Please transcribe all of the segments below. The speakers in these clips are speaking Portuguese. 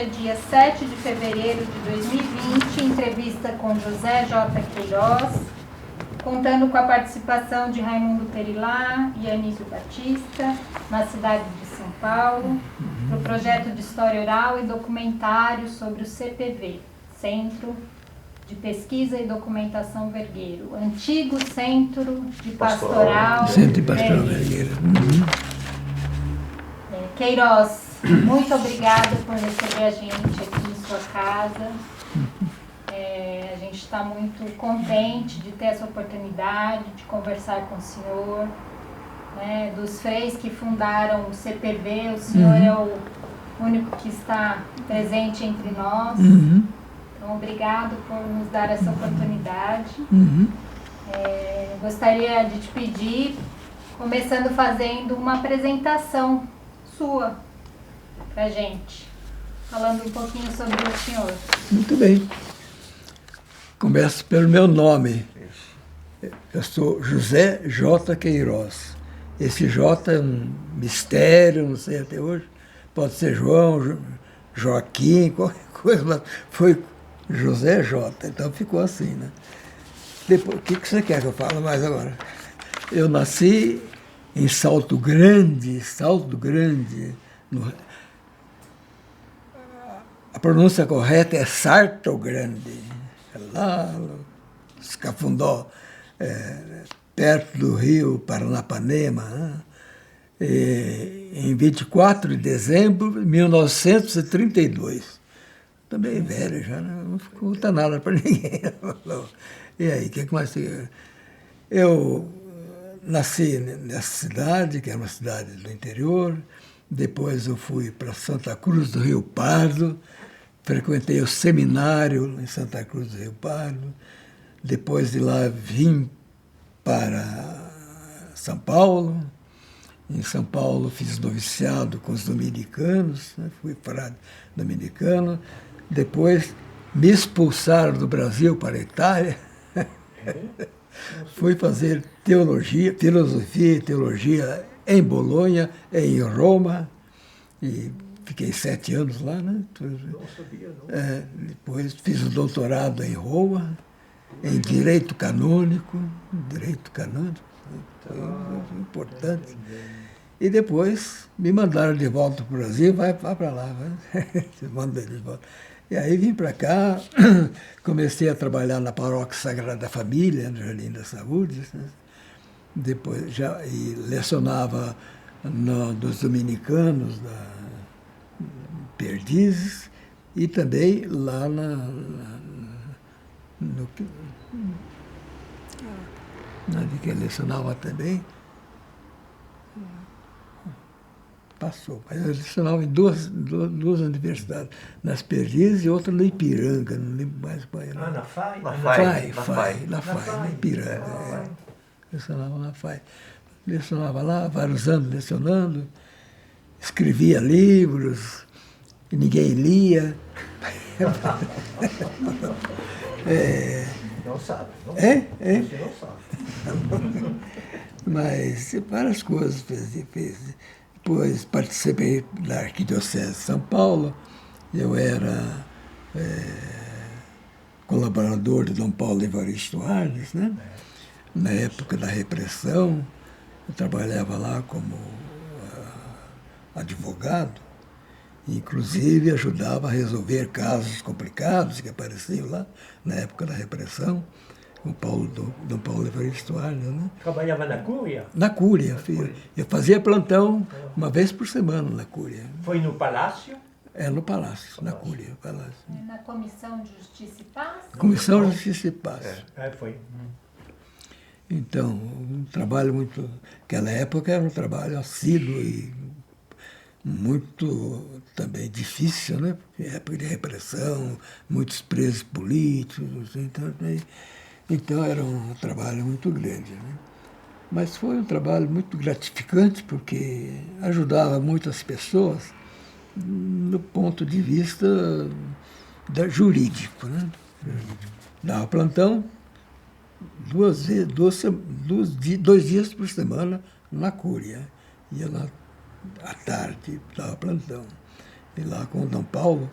é dia 7 de fevereiro de 2020, entrevista com José J. Queiroz, contando com a participação de Raimundo Perilá e Anísio Batista, na cidade de São Paulo, para o projeto de História Oral e Documentário sobre o CPV, Centro de Pesquisa e Documentação Vergueiro, antigo Centro de Pastoral Vergueiro. Queiroz, muito obrigada por receber a gente aqui em sua casa. A gente está muito contente de ter essa oportunidade de conversar com o senhor, né, dos freis que fundaram o CPV. O senhor é o único que está presente entre nós. Então, obrigado por nos dar essa oportunidade. Gostaria de te pedir, começando fazendo uma apresentação sua para a gente, falando um pouquinho sobre o senhor. Muito bem. Começo pelo meu nome. Eu sou José J. Queiroz. Esse J é um mistério, não sei até hoje. Pode ser João, Joaquim, qualquer coisa, mas foi José J. Então ficou assim, né? Depois, o que você quer que eu fale mais agora? Eu nasci em Salto Grande, a pronúncia correta é Sarto Grande, lá no Cafundó, perto do rio Paranapanema, né? Em 24 de dezembro de 1932. Também velho já, não conta nada para ninguém. E aí, o que mais tem? Eu nasci nessa cidade, que é uma cidade do interior. Depois eu fui para Santa Cruz do Rio Pardo, frequentei o seminário em Santa Cruz do Rio Pardo. Depois de lá vim para São Paulo. Em São Paulo fiz noviciado com os dominicanos, né? Fui frade dominicano. Depois me expulsaram do Brasil para a Itália. Fui fazer filosofia e teologia em Bolonha, em Roma, e fiquei 7 anos lá, né? Não sabia, não. Depois fiz o doutorado em Roma, em Direito Canônico, foi importante. E depois me mandaram de volta para o Brasil, vai para lá, vai. Manda de volta. E aí vim para cá, comecei a trabalhar na Paróquia Sagrada Família, no Jardim da Saúde, né? Depois e lecionava dos dominicanos, da Perdizes, e também lá de que lecionava também. Passou, mas eu lecionava em duas universidades, nas Perdizes e outra no Ipiranga, não lembro mais qual era. Na FAI? Na FAI, no Ipiranga. Lecionava na FAI. Lecionava lá, vários anos lecionando, escrevia livros, e ninguém lia. Não sabe. Você não sabe. Mas várias coisas fez. Depois participei da Arquidiocese de São Paulo. Eu era colaborador de Dom Paulo Evaristo Arnes, né? Na época da repressão. Eu trabalhava lá como advogado. Inclusive ajudava a resolver casos complicados que apareciam lá na época da repressão. Dom Paulo Evaristo Arnes, né? Trabalhava na Cúria? Na Cúria. Eu fazia plantão uma vez por semana na Cúria. Foi no Palácio? No Palácio, na Cúria. Palácio. Na Comissão de Justiça e Paz? Comissão de Justiça e Paz. Foi. Então, um trabalho muito... Naquela época era um trabalho assíduo e muito também difícil, né? Porque época de repressão, muitos presos políticos, então era um trabalho muito grande, né? Mas foi um trabalho muito gratificante porque ajudava muitas pessoas no ponto de vista jurídico, né? Dava plantão 2 dias por semana na Cúria. Ia lá à tarde, dava plantão. E lá com o Dom Paulo,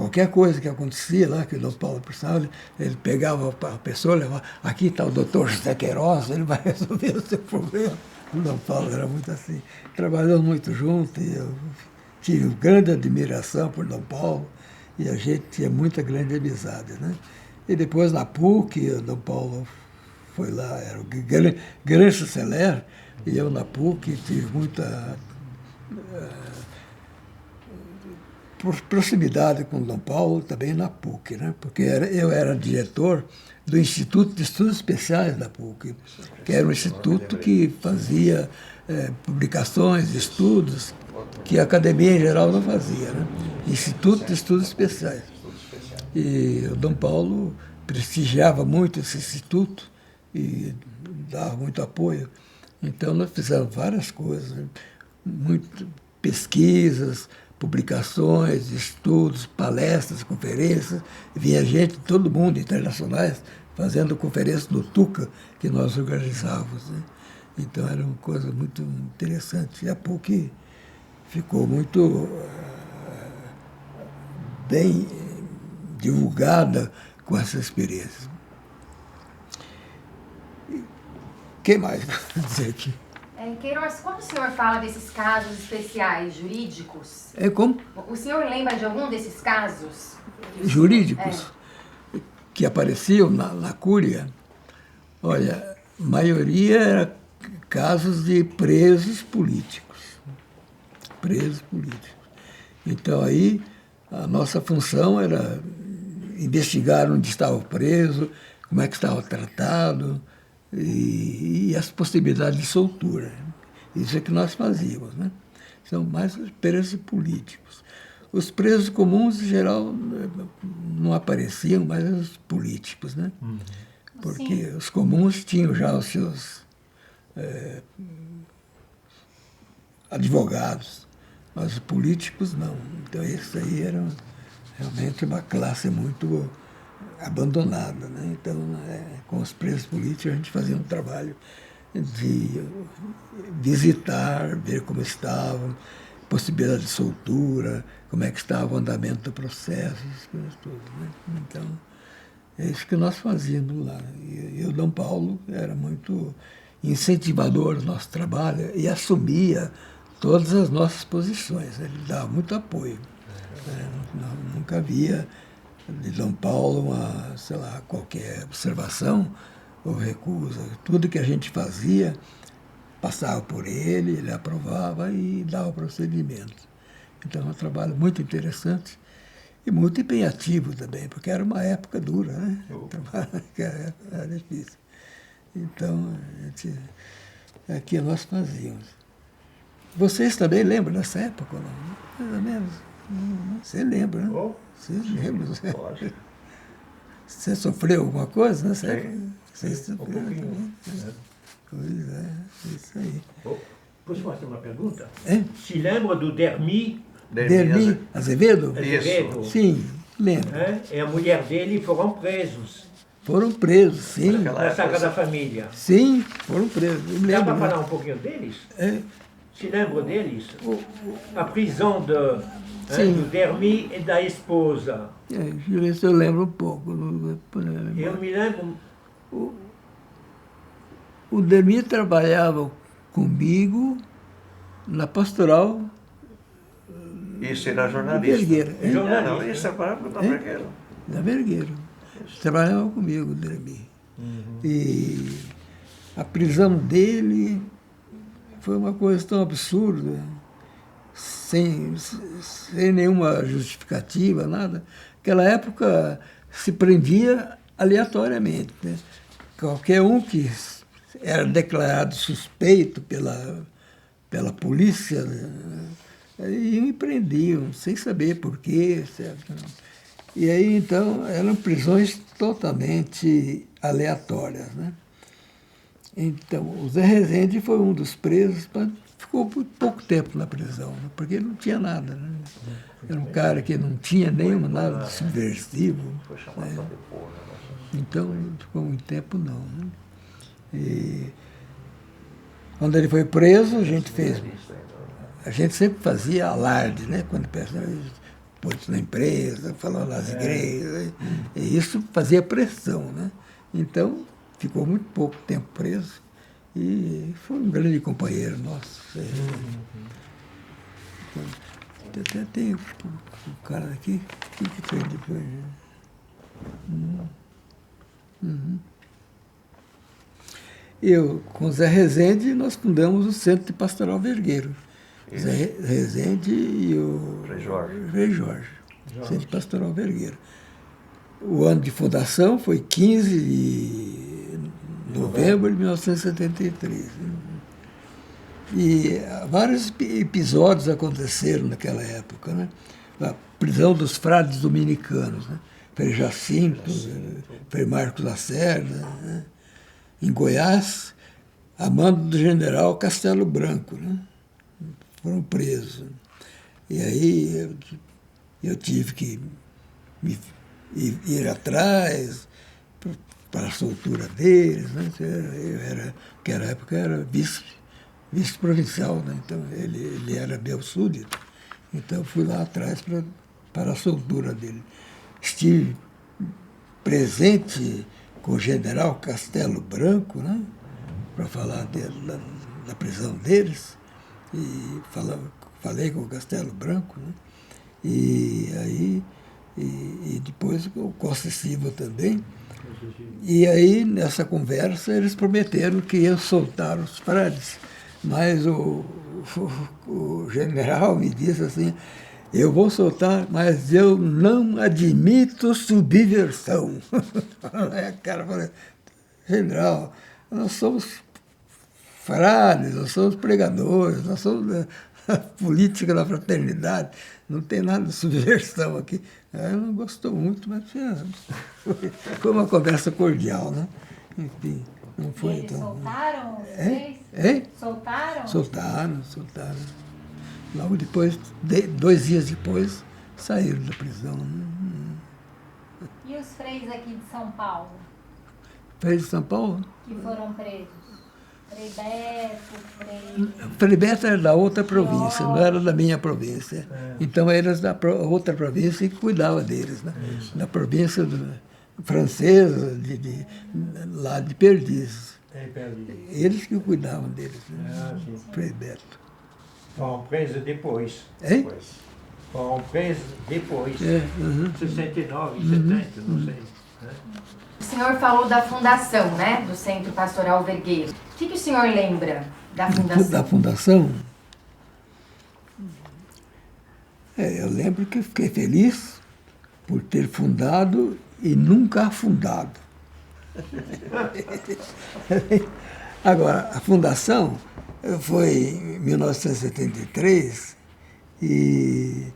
qualquer coisa que acontecia lá, que o Dom Paulo precisava, ele pegava a pessoa, levava, aqui está o doutor José Queiroz, ele vai resolver o seu problema. O Dom Paulo era muito assim, trabalhou muito junto, e eu tive grande admiração por Dom Paulo, e a gente tinha muita grande amizade, né? E depois na PUC, o Dom Paulo foi lá, era o grande chanceler, e eu na PUC tive muita proximidade com o Dom Paulo também na PUC, né? Porque eu era diretor do Instituto de Estudos Especiais da PUC, que era um instituto que fazia publicações, estudos, que a academia em geral não fazia, né? Instituto de Estudos Especiais. E o Dom Paulo prestigiava muito esse instituto e dava muito apoio. Então nós fizemos várias coisas, né? Muito pesquisas, publicações, estudos, palestras, conferências. Vinha gente de todo mundo, internacionais, fazendo conferências no Tuca, que nós organizávamos, né? Então era uma coisa muito interessante. E a PUC ficou muito bem divulgada com essa experiência. O que mais vou dizer aqui? Queiroz, quando o senhor fala desses casos especiais jurídicos, Como? o senhor lembra de algum desses casos? Jurídicos que apareciam na Cúria? Olha, a maioria era casos de presos políticos. Presos políticos. Então aí a nossa função era investigar onde estava o preso, como é que estava tratado, e as possibilidades de soltura. Isso é que nós fazíamos, né? São mais os presos políticos. Os presos comuns, em geral, não apareciam, mas os políticos, né? Porque os comuns tinham já os seus advogados, mas os políticos não. Então, isso aí era realmente uma classe muito abandonada, né? Então, com os presos políticos, a gente fazia um trabalho de visitar, ver como estavam, possibilidade de soltura, como é que estava o andamento do processo, essas coisas todas, né? Então, é isso que nós fazíamos lá. E o Dom Paulo era muito incentivador do nosso trabalho e assumia todas as nossas posições. Ele dava muito apoio. Nunca havia de Dom Paulo qualquer observação ou recusa. Tudo que a gente fazia passava por ele aprovava e dava procedimento. Então, é um trabalho muito interessante e muito empenhativo também, porque era uma época dura, né? Era difícil. Então, aqui nós fazíamos. Vocês também lembram dessa época, não? Mais ou menos. Você lembra, né? Você lembra. Você sofreu alguma coisa nessa época? Você sofreu também. Pois é, isso aí. Posso fazer uma pergunta? É? Se lembra do Dermi? Dermi Azevedo? Azevedo. Sim, lembro. E a mulher dele foram presos. Foram presos, sim. Na Sagrada Família. Sim, foram presos. Dá para falar um pouquinho deles? Se lembra deles? A prisão do Dermi e da esposa. Deixa eu ver se eu lembro um pouco. Eu me lembro... O Dermi trabalhava comigo na pastoral. Isso, era jornalista. Vergueiro. Jornalista, na Vergueiro. Na Vergueiro. Trabalhava comigo, o Dermi. E a prisão dele foi uma coisa tão absurda, sem nenhuma justificativa, nada. Naquela época se prendia aleatoriamente, né? Qualquer um que era declarado suspeito pela polícia, né? Iam e prendiam, sem saber por quê, certo? E aí, então, eram prisões totalmente aleatórias, né? Então, o Zé Rezende foi um dos presos, mas ficou por pouco tempo na prisão, né? Porque ele não tinha nada, né? Era um cara que não tinha nada de subversivo. Foi chamado para depor, né? Então, não ficou muito tempo, não, né? E quando ele foi preso, a gente sempre fazia alarde, né? Quando pôs na imprensa, falou nas igrejas, e isso fazia pressão, né? Então, ficou muito pouco tempo preso e foi um grande companheiro nosso. Então, até tem o cara aqui, o que fez depois? Eu, com Zé Rezende, nós fundamos o Centro de Pastoral Vergueiro. Zé Rezende e o Frei Jorge. Centro de Pastoral Vergueiro. O ano de fundação foi 15 de novembro de 1973. E vários episódios aconteceram naquela época, né? A prisão dos frades dominicanos, né? Frei Jacinto, Frei Marcos Lacerda, né? Em Goiás, a mando do general Castelo Branco, né? Foram presos. E aí eu tive que ir atrás para a soltura deles, né? Naquela época eu era vice-provincial, né? Então ele era meu súdito, então eu fui lá atrás para a soltura dele. Estive presente com o general Castelo Branco, né? Para falar da prisão deles, e falei com o Castelo Branco, né? E aí e depois o Costa Silva também. E aí, nessa conversa, eles prometeram que iam soltar os frades. Mas o general me disse assim, eu vou soltar, mas eu não admito subversão. Aí o cara falou, general, nós somos frades, nós somos pregadores, nós somos a política da fraternidade, não tem nada de subversão aqui. Aí não gostou muito, mas foi uma conversa cordial, né? Enfim, não foi eles então. Soltaram vocês? Soltaram? Soltaram. Logo depois, 2 dias depois, saíram da prisão. E os freis aqui de São Paulo? Freis de São Paulo? Que foram presos? Frei Beto, Frei Beto era da outra província, não era da minha província. Então eram da outra província que cuidava deles, né? Da província francesa, lá de Perdizes. Eles que cuidavam deles, né? Frei Beto. Foram presos depois. Hein? Foram presos depois. 69, 70, não sei. O senhor falou da fundação, né? Do Centro Pastoral Vergueiro. O que o senhor lembra da fundação? Da fundação? Eu lembro que eu fiquei feliz por ter fundado e nunca afundado. Agora, a fundação foi em 1973 e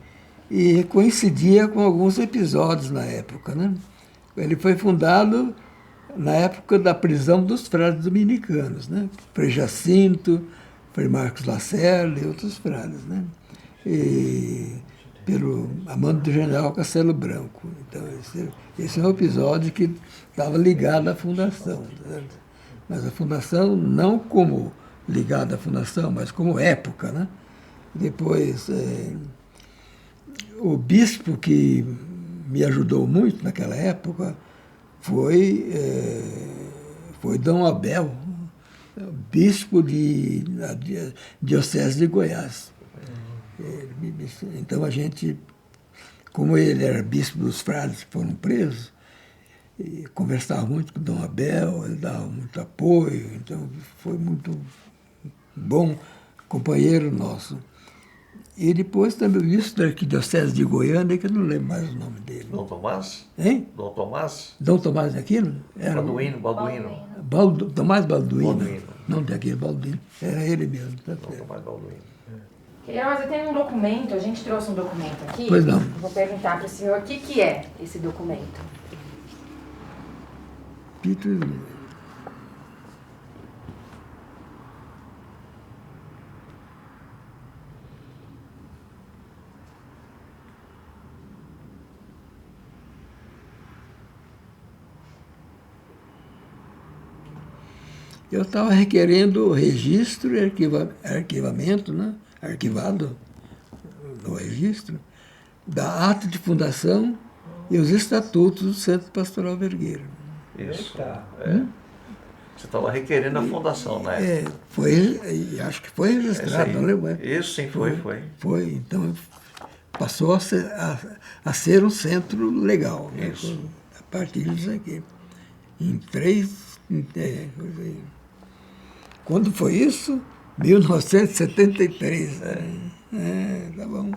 coincidia com alguns episódios na época, né? Ele foi fundado na época da prisão dos frades dominicanos, né? Frei Jacinto, Frei Marcos Lacerda e outros frades, né? E pelo mando do general Castelo Branco. Então, esse é um episódio que estava ligado à fundação. Certo? Mas a fundação não como ligada à fundação, mas como época, né? Depois, o bispo que me ajudou muito naquela época foi Dom Abel, bispo da Diocese de Goiás. Então a gente, como ele era bispo dos frades que foram presos, conversava muito com Dom Abel, ele dava muito apoio, então foi muito bom companheiro nosso. E depois também o bispo da Arquidiocese de Goiânia, que eu não lembro mais o nome dele. Dom Tomás? Hein? Dom Tomás? Dom Tomás daquilo? Era Balduino. Tomás Balduino. Não daquele Balduino. Era ele mesmo. Tá Dom Tomás Balduino. Queiroz, eu tenho um documento, a gente trouxe um documento aqui. Pois não. Vou perguntar para o senhor o que é esse documento. Peter. Eu estava requerendo registro e arquivamento, né? Arquivado no registro, da ata de fundação e os estatutos do Centro Pastoral Vergueiro. Isso. Eita. Você estava requerendo a fundação, né? Acho que foi registrado, não lembro. Isso, sim, foi. Foi, então passou a ser um centro legal. Isso. Né? A partir disso aqui. Quando foi isso? 1973. Tá bom.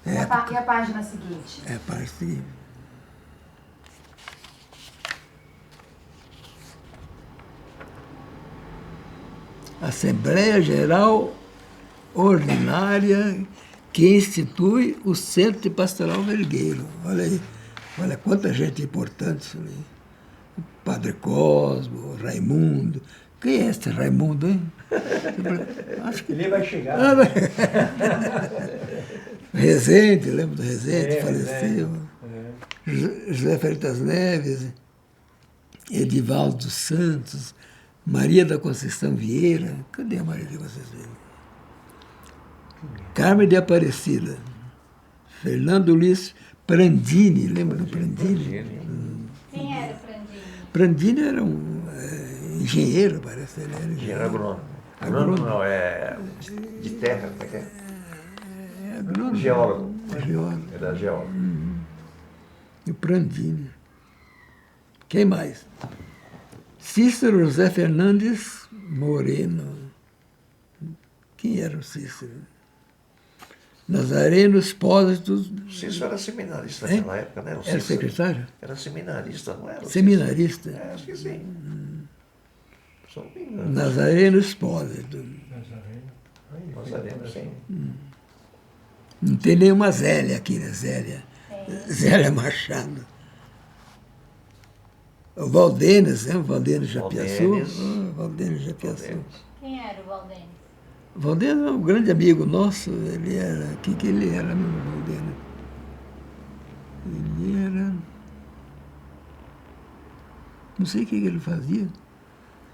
E a página seguinte? É a página seguinte. Assembleia Geral Ordinária que institui o Centro de Pastoral Vergueiro. Olha aí, olha quanta gente importante isso aí. O Padre Cosmo, o Raimundo. Quem é esse Raimundo, hein? Acho que Ele vai chegar. Rezende, lembra do Rezende, faleceu. José Freitas Neves, Edivaldo dos Santos, Maria da Conceição Vieira. Cadê a Maria da Conceição Vieira? Carmen de Aparecida. Fernando Luiz Prandini, lembra do Prandini? Quem era o Prandini? Prandini era um engenheiro, parece. Ele era Engenheiro agrônomo. Agrônomo não, é de terra, como é que é? Agrônomo. Geólogo. Geólogo. Era geólogo. E o Prandini. Quem mais? Cícero José Fernandes Moreno. Quem era o Cícero? Nazareno Espósito. Cícero era seminarista naquela época, né? Era secretário? Era seminarista, não era? Seminarista. Acho que sim. Só não me engano. Nazareno Espósito. Nazareno, sim. Não tem nenhuma Zélia aqui, né? Zélia Machado. O Valdenes, né? O Valdenes Japiaçu. Valdenes Japiaçu. Quem era o Valdenes? O Valdenes é um grande amigo nosso. Ele era... O que ele era mesmo, Valdenes? Ele era... Não sei o que ele fazia.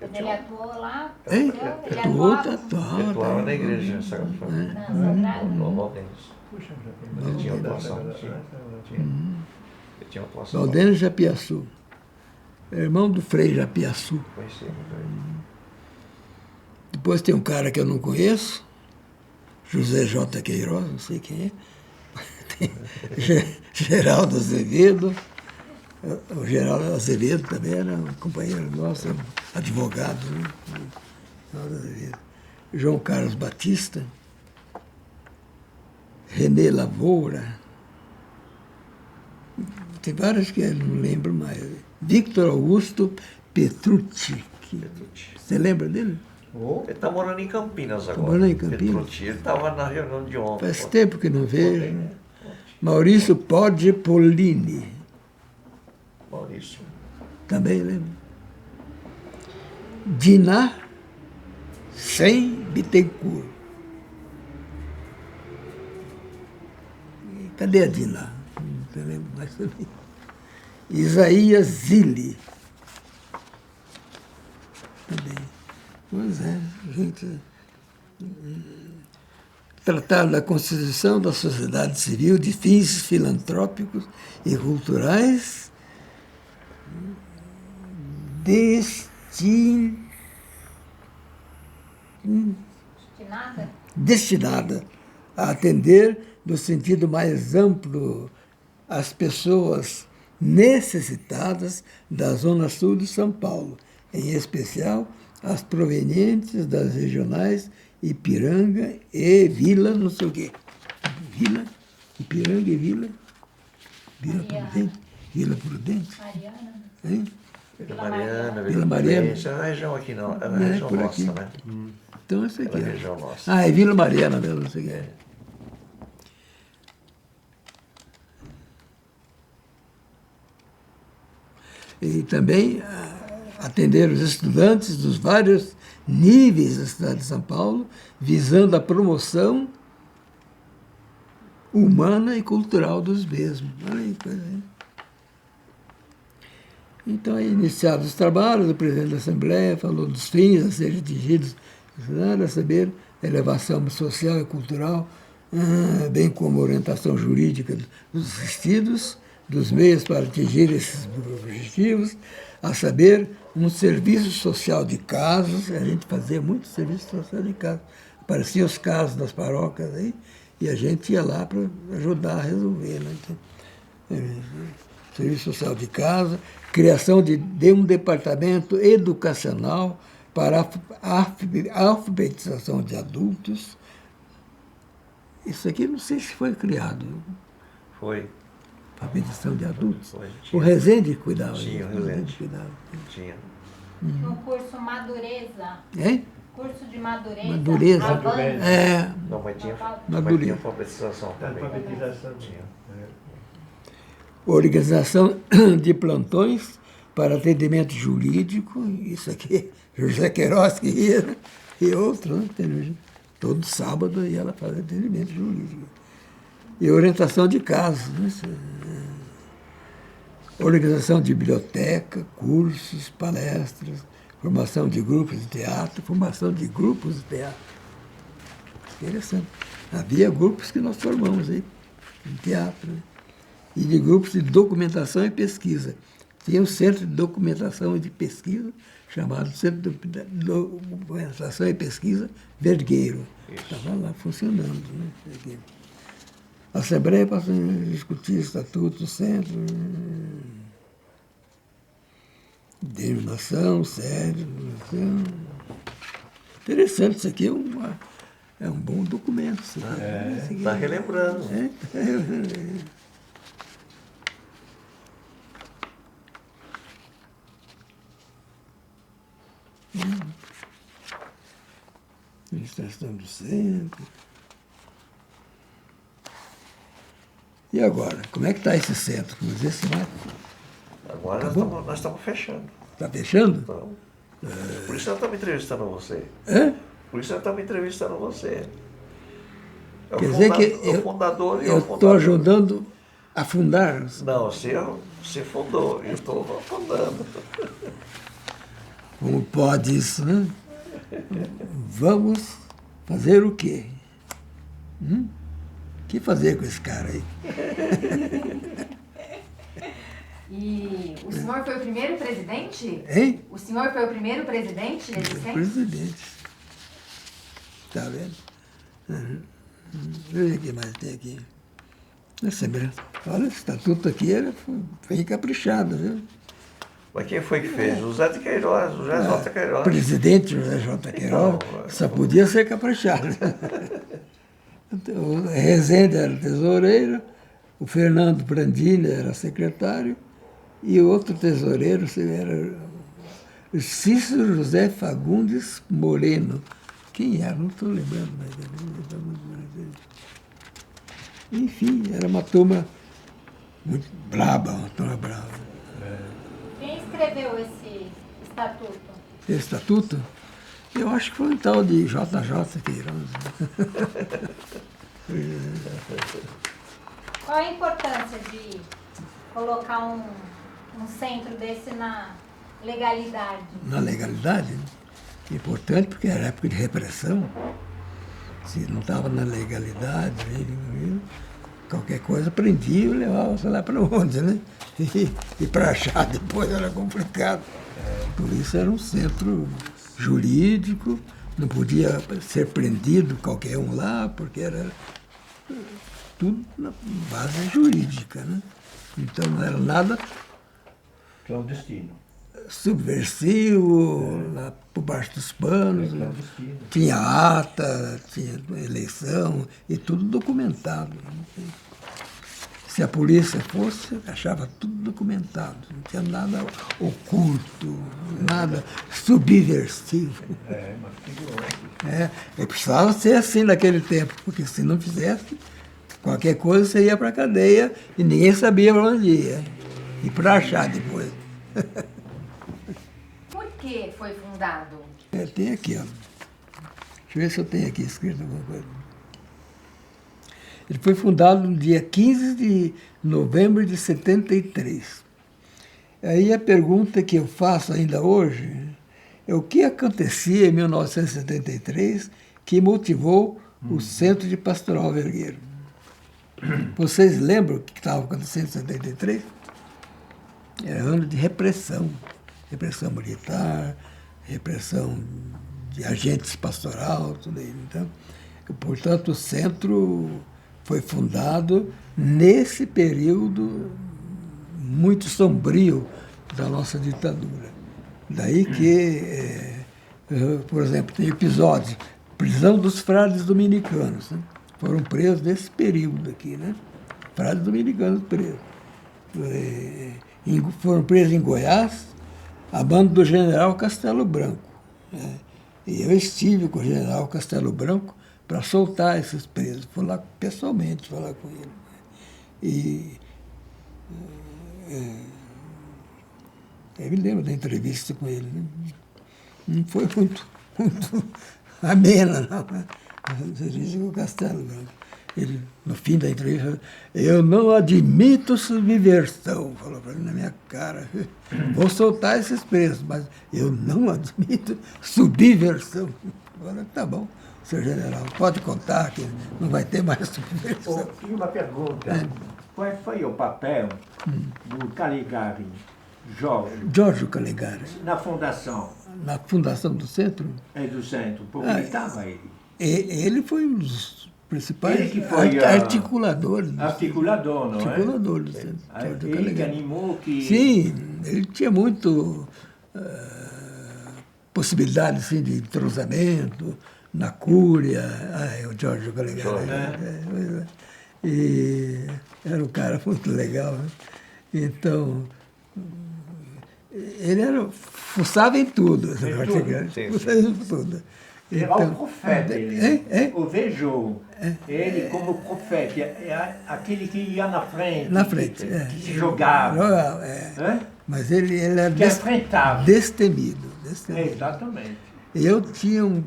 Ele atuou lá? Hein? Ele Atuava na igreja, na sabe? Sagrada? O Valdenes. Puxa, Ele tinha atuação. Ele tinha atuação. Valdenes Japiaçu. Irmão do Frei Japiaçu. Conheci muito ele. Depois tem um cara que eu não conheço, José J. Queiroz, não sei quem é. Tem Geraldo Azevedo. O Geraldo Azevedo também era um companheiro nosso, advogado, né? Geraldo Azevedo. João Carlos Batista. René Lavoura. Tem vários que eu não lembro mais. Victor Augusto Petrucci. Você lembra dele? Ele está morando em Campinas agora. Morando em Campinas? Petrucci. Ele estava na reunião de ontem. Faz tempo que não vejo. Maurício Poggi Pollini. Maurício. Também lembro. Diná Sem Bittencourt. Cadê a Diná? Não lembro mais também. Isaías Zilli. Também. Pois é, gente. Tratado da Constituição da Sociedade Civil de fins filantrópicos e culturais destinada a atender, no sentido mais amplo, as pessoas necessitadas da Zona Sul de São Paulo, em especial as provenientes das regionais Ipiranga e Vila, não sei o quê. Vila, Ipiranga e Vila. Vila Prudente. Vila Prudente. Mariana. Hein? Vila Mariana, Vila Mariana. Isso é a região aqui, não. É a região por nossa, aqui. né? Então, essa aqui. É a região nossa. Ah, é Vila Mariana mesmo, não sei o quê. E também atender os estudantes dos vários níveis da cidade de São Paulo, visando a promoção humana e cultural dos mesmos. Olha aí, coisa aí. Então, iniciados os trabalhos, o presidente da Assembleia falou dos fins a serem atingidos, a saber, a elevação social e cultural bem como orientação jurídica dos assistidos, dos meios para atingir esses objetivos, a saber, um serviço social de casos. A gente fazia muito serviço social de casos. Apareciam os casos das paróquias aí, e a gente ia lá para ajudar a resolver. Né? Então, serviço social de casa, criação de um departamento educacional para a alfabetização de adultos. Isso aqui não sei se foi criado. Foi. Alfabetização de adultos? Foi. O Rezende cuidava. Tinha, o Rezende. Tinha. No curso Madureza. Hein? Curso de Madureza. Madureza. Avanço. É. Não, mas tinha Madureza. alfabetização também. Alfabetização. Tinha. Organização de plantões para atendimento jurídico. Isso aqui, José Queiroz que ia, e outro, né? Todo sábado ia ela fazer atendimento jurídico. E orientação de casos. Né? Organização de biblioteca, cursos, palestras, formação de grupos de teatro, formação de grupos de teatro. Interessante. Havia grupos que nós formamos aí, em teatro, né? E de grupos de documentação e pesquisa. Tinha um centro de documentação e de pesquisa, chamado Centro de Documentação e Pesquisa Vergueiro. Estava lá funcionando. Né? A Assembleia passou a discutir estatuto do centro, denominação, sede, denominação. Interessante, isso aqui é um bom documento. Está relembrando. Administração do centro. E agora? Como é que está esse centro? Vamos ver se vai. Agora nós estamos fechando. Está fechando? Então, por isso nós estamos entrevistando você. Hã? Por isso nós estamos entrevistando você. É Quer dizer que o fundador e eu o estou fundador. ajudando a fundar. Não, você fundou, eu estou fundando. Como pode isso, né? Vamos fazer o quê? O que fazer com esse cara aí? E o senhor foi o primeiro presidente? Hein? O senhor foi o primeiro presidente desse centro? Presidente. Está vendo? Veja o que mais tem aqui. Olha, esse estatuto aqui foi bem caprichado, viu? Mas quem foi que fez? José de Queiroz, José J. Queiroz. Presidente José J. Queiroz só podia ser caprichado. O Rezende era tesoureiro, o Fernando Brandini era secretário, e o outro tesoureiro era o Cícero José Fagundes Moreno. Quem era? Não estou lembrando mais. Enfim, era uma turma muito braba, uma turma brava. Quem escreveu esse estatuto? Esse estatuto? Eu acho que foi um tal de JJ Queiroz. Qual a importância de colocar um centro desse na legalidade? Na legalidade? Importante porque era época de repressão. Se não estava na legalidade, qualquer coisa prendia e levava, sei lá para onde, né? E para achar depois era complicado. Por isso era um centro jurídico, não podia ser prendido qualquer um lá, porque era tudo na base jurídica, né? Então não era nada Clandestino. subversivo, lá por baixo dos panos. Clandestino. Tinha ata, tinha eleição e tudo documentado. Né? Se a polícia fosse, achava tudo documentado. Não tinha nada oculto, nada subversivo. Mas figurou. E precisava ser assim naquele tempo, porque se não fizesse, qualquer coisa você ia para a cadeia e ninguém sabia para onde ia. E para achar depois. Por que foi fundado? Tem aqui, ó. Deixa eu ver se eu tenho aqui escrito alguma coisa. Ele foi fundado no dia 15 de novembro de 73. Aí a pergunta que eu faço ainda hoje é o que acontecia em 1973 que motivou o Centro de Pastoral Vergueiro. Vocês lembram o que estava acontecendo em 73? Era ano de repressão. Repressão militar, repressão de agentes pastoral, tudo isso. Então, portanto, o centro foi fundado nesse período muito sombrio da nossa ditadura. Daí que, por exemplo, tem episódios, prisão dos frades dominicanos, né? Foram presos nesse período aqui, né? Frades dominicanos presos. Foram presos em Goiás, a banda do general Castelo Branco. Né? E eu estive com o general Castelo Branco para soltar esses presos. Fui lá pessoalmente falar com ele. E eu me lembro da entrevista com ele. Né? Não foi muito amena, não. Né? Você disse com o Castelo Branco. Ele, no fim da entrevista, eu não admito subversão, falou para mim na minha cara. Vou soltar esses presos, mas eu não admito subversão. Agora, tá bom, senhor general, pode contar que não vai ter mais subversão. E uma pergunta, qual foi o papel do Calegari, Jorge Calegari. na fundação? Na fundação do centro? É do centro, porque estava ele. Ele foi um dos principais Ele que foi articuladores. Articulador, não articulador do centro. Ele que animou que... Sim, ele tinha muito possibilidade assim, de entrosamento na cúria. O Jorge Calegari. E era um cara muito legal. Né? Então, ele fuçava em tudo. Fuçava em tudo. Era o profeta, ele. O vejo ele como profeta, aquele que ia na frente. Na frente, que se jogava. Mas ele era destemido. Exatamente. Eu tinha um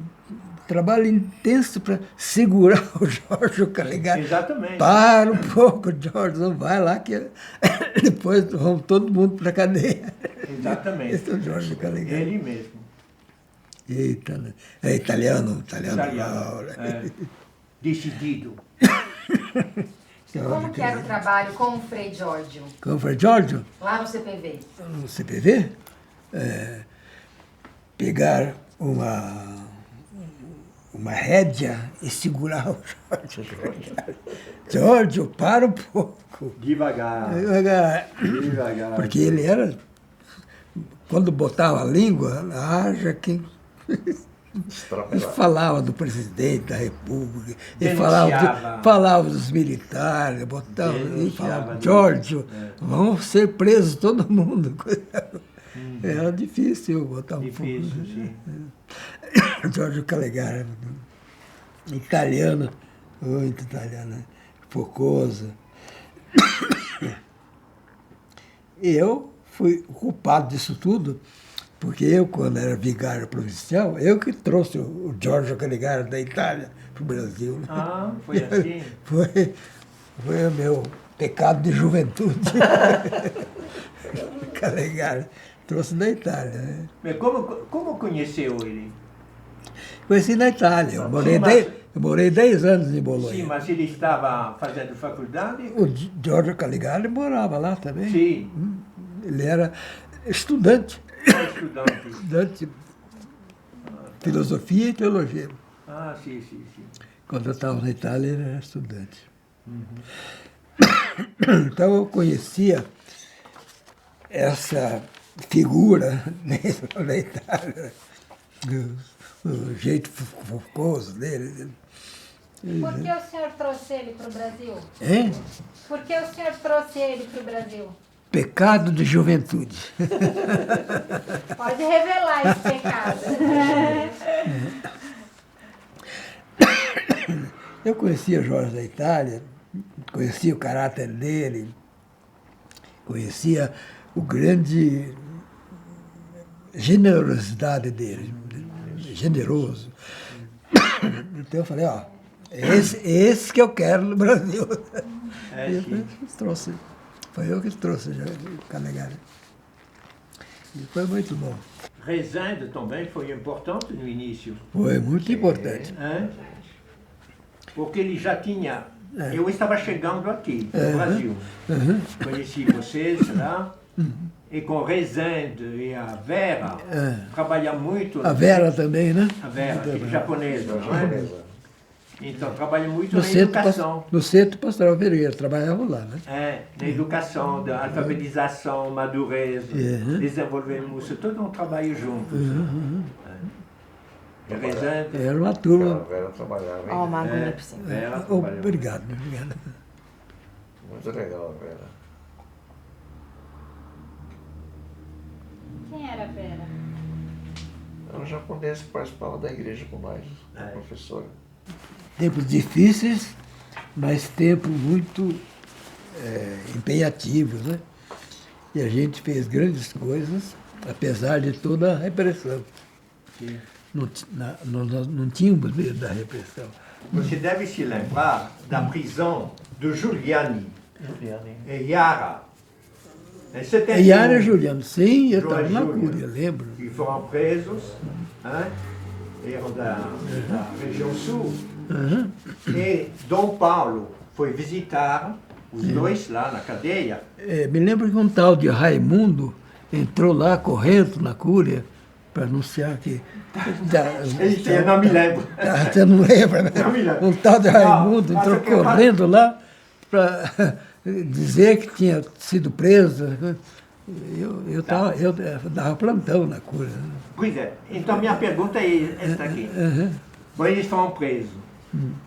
trabalho intenso para segurar o Jorge Calegari. Exatamente. Para um pouco, Jorge, não vai lá que depois vamos todo mundo para a cadeia. Exatamente. Esse é o Jorge Calegari. Ele mesmo. Eita, é italiano. Decidido. Como que era o trabalho com o Frei Giorgio? Com o Frei Giorgio? Lá no CPV. No CPV? Pegar uma rédea e segurar o Giorgio. Giorgio, para um pouco. Devagar. Porque ele era... Quando botava a língua, haja quem... Ele falava do presidente da República, ele falava dos militares, ele falava, Giorgio, vão ser presos todo mundo. Era difícil botar um pouco. Sim. Giorgio Calegari, italiano, muito italiano, focoso. E eu fui culpado disso tudo, porque eu, quando era vigário provincial, eu que trouxe o Giorgio Calegari da Itália para o Brasil. Né? Foi assim? Foi o meu pecado de juventude. Calegari trouxe da Itália. Né? Mas como conheceu ele? Conheci na Itália. Eu morei 10 anos em Bolonha. Sim, mas ele estava fazendo faculdade? O Giorgio Calegari morava lá também. Sim. Ele era estudante. Estudante. Filosofia e teologia. Sim. Quando eu estava na Itália, ele era estudante. Então eu conhecia essa figura dentro da Itália, o jeito focoso dele. Por que o senhor trouxe ele para o Brasil? Hein? Por que o senhor trouxe ele para o Brasil? Pecado de juventude. Pode revelar esse pecado. Eu conhecia Jorge da Itália, conhecia o caráter dele, conhecia o grande generosidade dele, generoso. Então eu falei, esse que eu quero no Brasil. Foi eu que trouxe o Calegari. E foi muito bom. Rezende também foi importante no início. Foi muito importante. porque ele já tinha... Eu estava chegando aqui, no Brasil. Conheci vocês lá. E com Rezende e a Vera, trabalha muito... A Vera também, né? A Vera, que é japonesa, não é? Japonesa. Então, trabalha muito na educação. No Centro Pastoral Vergueiro, trabalhava lá, né? Na educação, da alfabetização, madurez, desenvolvemos todo um trabalho juntos. Rezende... Era uma turma... A Vera trabalhava, hein? Ó, uma aguinha pra você. Vera trabalhava. Obrigado. Muito legal a Vera. Quem era a Vera? Era um japonês que participava da igreja com nós, professora. Tempos difíceis, mas tempos muito empenhativos, né? E a gente fez grandes coisas, apesar de toda a repressão. Sim. Não tínhamos medo da repressão. Você deve se lembrar da prisão do Giuliani e Yara. Em 71. Yara e Juliano, sim, eu João estava na Júnior, Cúria, lembro. que foram presos, eram da região sul. E Dom Paulo foi visitar os dois lá na cadeia. Me lembro que um tal de Raimundo entrou lá correndo na Cúria para anunciar que... Eu não me lembro. Você não lembra, né? Não me lembro. Um tal de Raimundo Não, entrou correndo lá para dizer que tinha sido preso. Eu dava plantão na Cúria. Pois é. Então, minha pergunta é esta aqui. Bom, eles foram presos.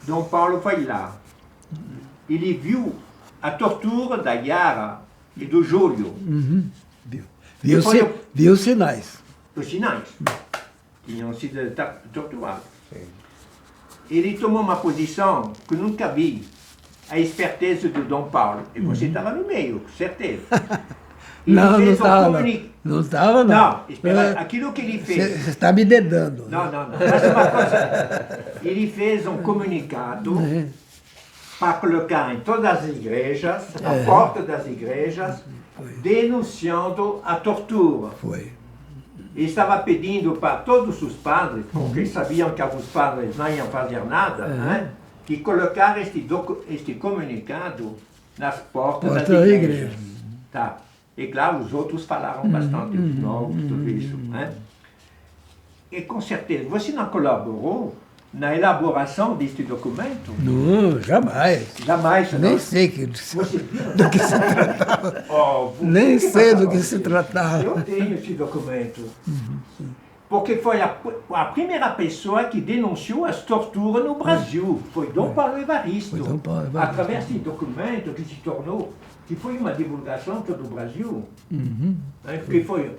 Dom Paulo foi lá. Ele viu a tortura da Yara e do Júlio. Viu os sinais. Os sinais. Tinham sido torturados. Sim. Ele tomou uma posição que nunca vi. A esperteza do Dom Paulo. E você estava no meio, com certeza. Ele Não fez estava. comuni- Não estava, não. Não, espera, aquilo que ele fez. Você está me dedando. Não. Mas uma coisa. Ele fez um comunicado para colocar em todas as igrejas, na porta das igrejas, denunciando a tortura. Foi. Ele estava pedindo para todos os padres, porque sabiam que alguns padres não iam fazer nada, que colocar este comunicado nas portas das da igrejas. igreja. Tá. E claro, os outros falaram bastante, os novos, tudo isso. Né? E com certeza, você não colaborou na elaboração deste documento? Não, jamais. Jamais, não. Nem sei Você do que se tratava. Oh, Nem você sei do passou que se aqui. tratava. Eu tenho esse documento. Porque foi a primeira pessoa que denunciou as torturas no Brasil. Foi Dom Paulo Evaristo. Foi Dom Paulo Evaristo. Através desse documento que se tornou, que foi uma divulgação todo o Brasil, que foi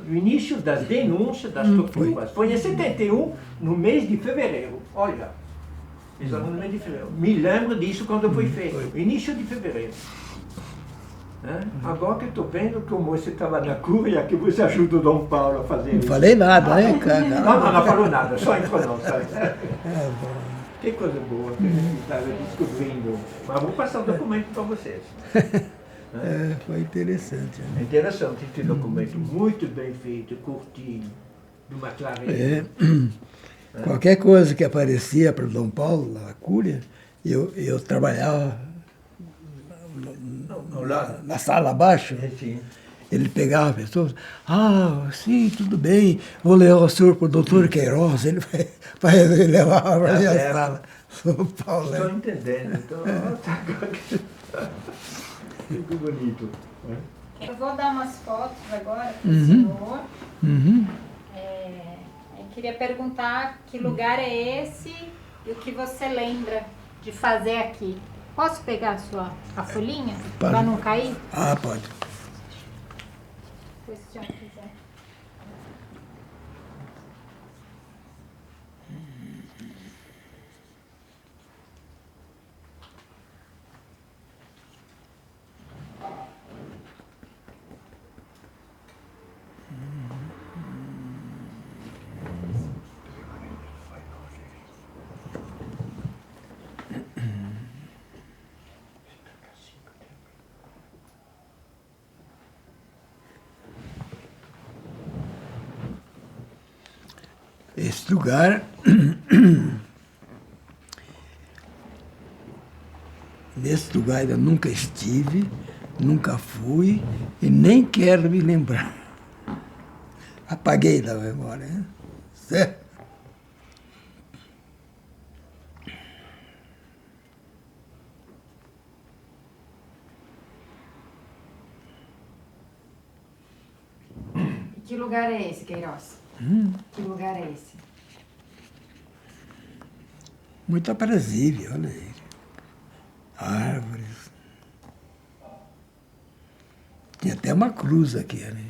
o início das denúncias das torturas. Foi em 71, no mês de fevereiro. Olha, exatamente no mês de fevereiro. Me lembro disso quando foi feito, início de fevereiro. Agora que eu estou vendo como você estava na Cúria, que você ajuda o Dom Paulo a fazer Não isso. falei nada, né, cara? Não falou nada, só entrou não, sabe? Que coisa boa que a gente estava descobrindo. Mas vou passar o documento para vocês. Foi interessante. É interessante esse documento, muito bem feito, curtinho, de uma clareza. Qualquer coisa que aparecia para o Dom Paulo, na Cúria, eu trabalhava na sala abaixo. Sim. Ele pegava pessoas, sim, tudo bem, vou levar o senhor para o doutor Queiroz, ele vai levar para a minha certo. sala. São Paulo. Estou entendendo. Muito bonito. Eu vou dar umas fotos agora para o senhor. Eu queria perguntar que lugar é esse e o que você lembra de fazer aqui. Posso pegar a folhinha para não cair? Pode. Depois, se o senhor quiser. Esse lugar Nesse lugar eu nunca estive, nunca fui e nem quero me lembrar. Apaguei da memória, hein? Certo? E que lugar é esse, Queiroz? Que lugar é esse? Muito aprazível, olha aí. Árvores. Tem até uma cruz aqui, né?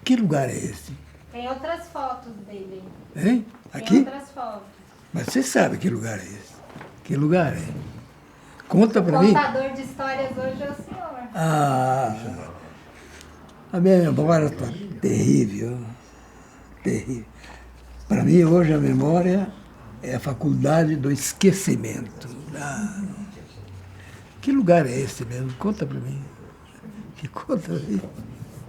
Que lugar é esse? Tem outras fotos dele. Hein? Tem Aqui? outras fotos. Mas você sabe que lugar é esse? Que lugar é? Conta O pra mim. contador de histórias hoje é o senhor. Ah, a minha memória está terrível. Terrível. Para mim, hoje, a memória é a faculdade do esquecimento. Ah, que lugar é esse mesmo? Conta para mim. Que conta aí.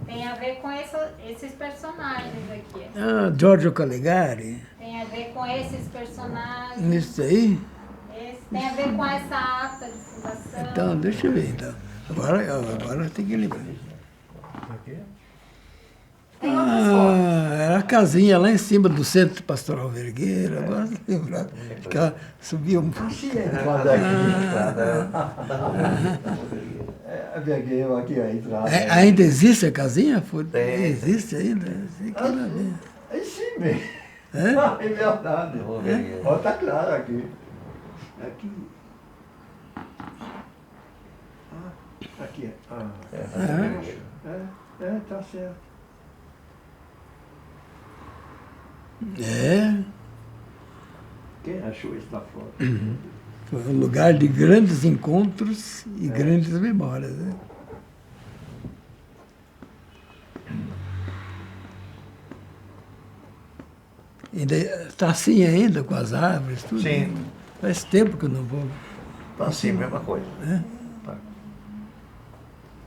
Tem a ver com esses personagens aqui. Ah, Giorgio Caligari. Tem a ver com esses personagens. Isso aí? Tem a ver com essa ata de fundação. Então, deixa eu ver, então. Agora tem que lembrar. Tem outras fotos. Era a casinha lá em cima do Centro Pastoral Vergueiro. Agora não lembro. Que ela subiu um pouco. Quando é que Vergueiro aqui a entrada. Ainda existe a casinha? Tem. Existe ainda? Sei que ela vem. É em cima. É? É verdade. Ó, tá claro aqui. Aqui. Aqui. Tá certo. É. Quem achou esta foto? Foi um lugar de grandes encontros e grandes memórias. Né? Está assim ainda, com as árvores, tudo? Sim. Faz tempo que eu não vou. Tá assim, mesma coisa. Tá.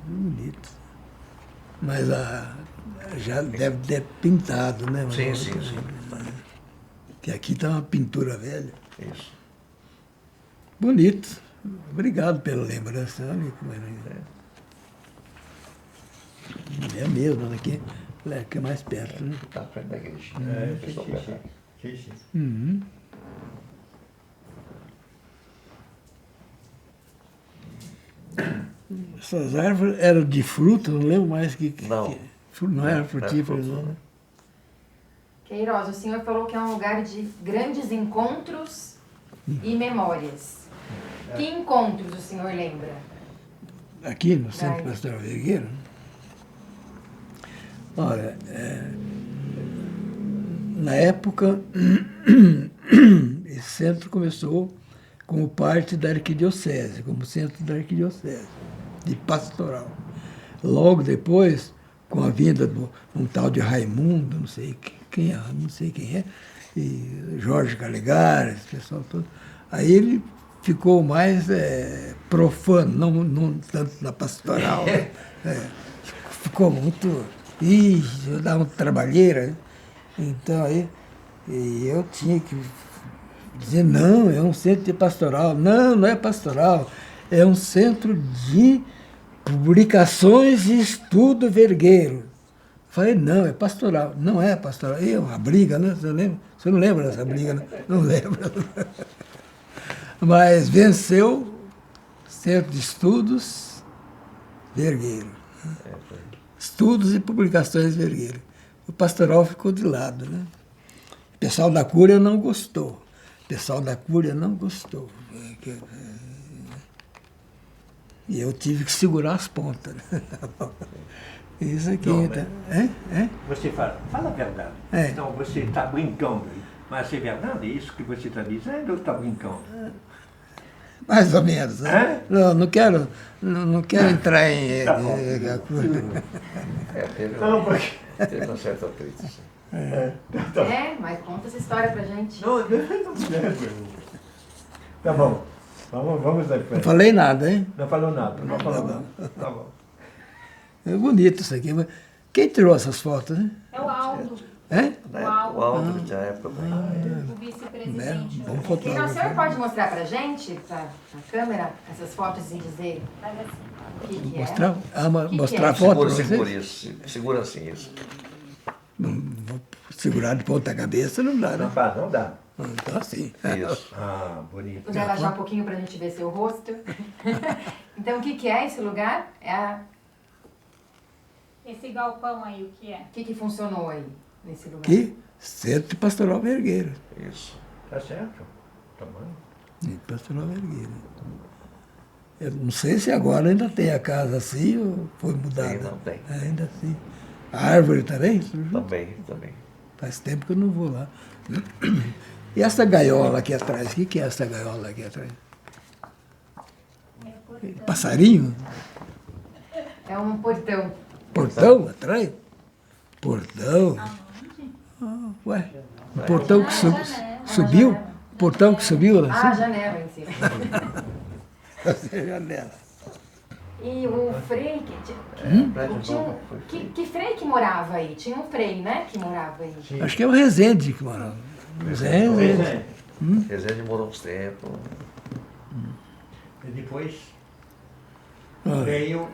Bonito. Mas já deve ter pintado, né? Sim, sim. Que aqui está uma pintura velha. Isso. Bonito. Obrigado pela lembrança. Olha como é mesmo, aqui é mais perto, né? Tá na frente da igreja. Sim. Uhum. Essas árvores eram de fruta, não lembro mais Não. não era frutífero, fruta, não. Queiroz, o senhor falou que é um lugar de grandes encontros e memórias. Que encontros o senhor lembra? Aqui no Centro Vai. Pastoral Vergueiro? Olha, na época, esse centro começou como parte da arquidiocese, como centro da arquidiocese, de pastoral. Logo depois, com a vinda de um tal de Raimundo, não sei quem é, e Jorge Caligari, esse pessoal todo, aí ele ficou mais profano, não tanto na pastoral. Ficou muito... dava uma trabalheira. Né? Então aí e eu tinha que dizer, não, é um centro de pastoral. Não, não é pastoral, é um centro de publicações e estudo vergueiro. Falei, não, é pastoral. Não é pastoral. E uma briga, né? Você não lembra dessa briga, né? Não lembra. Mas venceu Centro de Estudos Vergueiro. Estudos e publicações Vergueiro. O pastoral ficou de lado, né? O pessoal da Cúria não gostou. E eu tive que segurar as pontas. Isso aqui, Não, então. Você fala a verdade. É. Não, você está brincando. Mas é verdade isso que você está dizendo ou está brincando? Mais ou menos. Né? Não quero entrar em... Tá bom. Teve uma certa atrito. Sim. Mas conta essa história pra gente. Não lembro. Tá bom. Vamos à Não frente. falei nada, hein? Não falou nada. Não falou nada. Tá bom. É bonito isso aqui. Quem tirou essas fotos, né? É o Aldo. É? O Aldrich, na época também. O É, vice-presidente. bom Queiroz, o fotógrafo. senhor pode mostrar pra gente, pra câmera, essas fotos e dizer Faz assim. o que é? Mostrar, Que mostrar é? a foto Segura, pra segura vocês? isso. Segura assim, isso. Não vou segurar de ponta cabeça, não dá, né? Rapaz, não dá. Então assim. Isso. Ah, bonito. Puder abaixar um pouquinho pra gente ver seu rosto. Então, o que é esse lugar? Esse galpão aí, o que é? O que funcionou aí, nesse lugar? Aqui, Centro de Pastoral Vergueiro. Isso. Tá certo. Tá bom. De Pastoral Vergueiro. Eu não sei se agora ainda tem a casa assim ou foi mudada. Tem, não tem. Ainda assim. A árvore também? Também. Faz tempo que eu não vou lá. E essa gaiola aqui atrás? O que é essa gaiola aqui atrás? Passarinho? É um portão. Portão atrás? Portão? Ah, ué, o portão que subiu? O portão que subiu lá Ah, em cima? janela em cima. Essa é a janela. E o Frei, prédio tinha novo foi feito. que Frei que morava aí? Tinha um Frei, né, que morava aí. Acho que é o Rezende que morava. Rezende. Resende morou uns tempos. E depois Olha, veio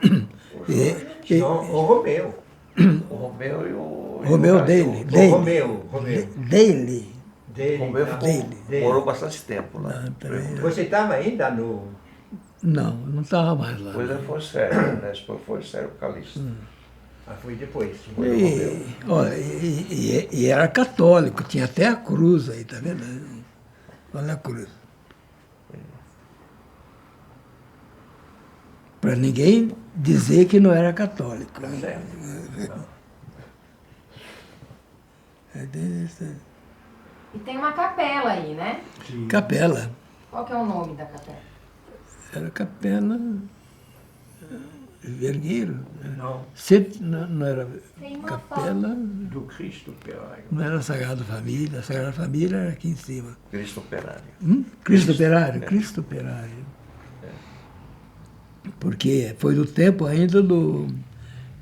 e o Romeu. O Romeu e o... Romeu dele. O Romeu. Dele. Dele, Romeu tá? dele. morou bastante tempo lá. Ah, também. Você estava ainda no... Não, não estava mais lá. Depois ele foi sério, né? Depois foi sério calista. Ah, foi depois. Olha, e era católico, tinha até a cruz aí, tá vendo? Olha a cruz. Para ninguém dizer que não era católico. Tá certo. É desse- E tem uma capela aí, né? Capela. Qual que é o nome da capela? Era capela Vergueiro. Não, Não era Tem uma capela, do Cristo Operário. não era Sagrada Família. A Sagrada Família era aqui em cima. Cristo Operário. Cristo Operário, Cristo Operário. Porque foi do tempo ainda do...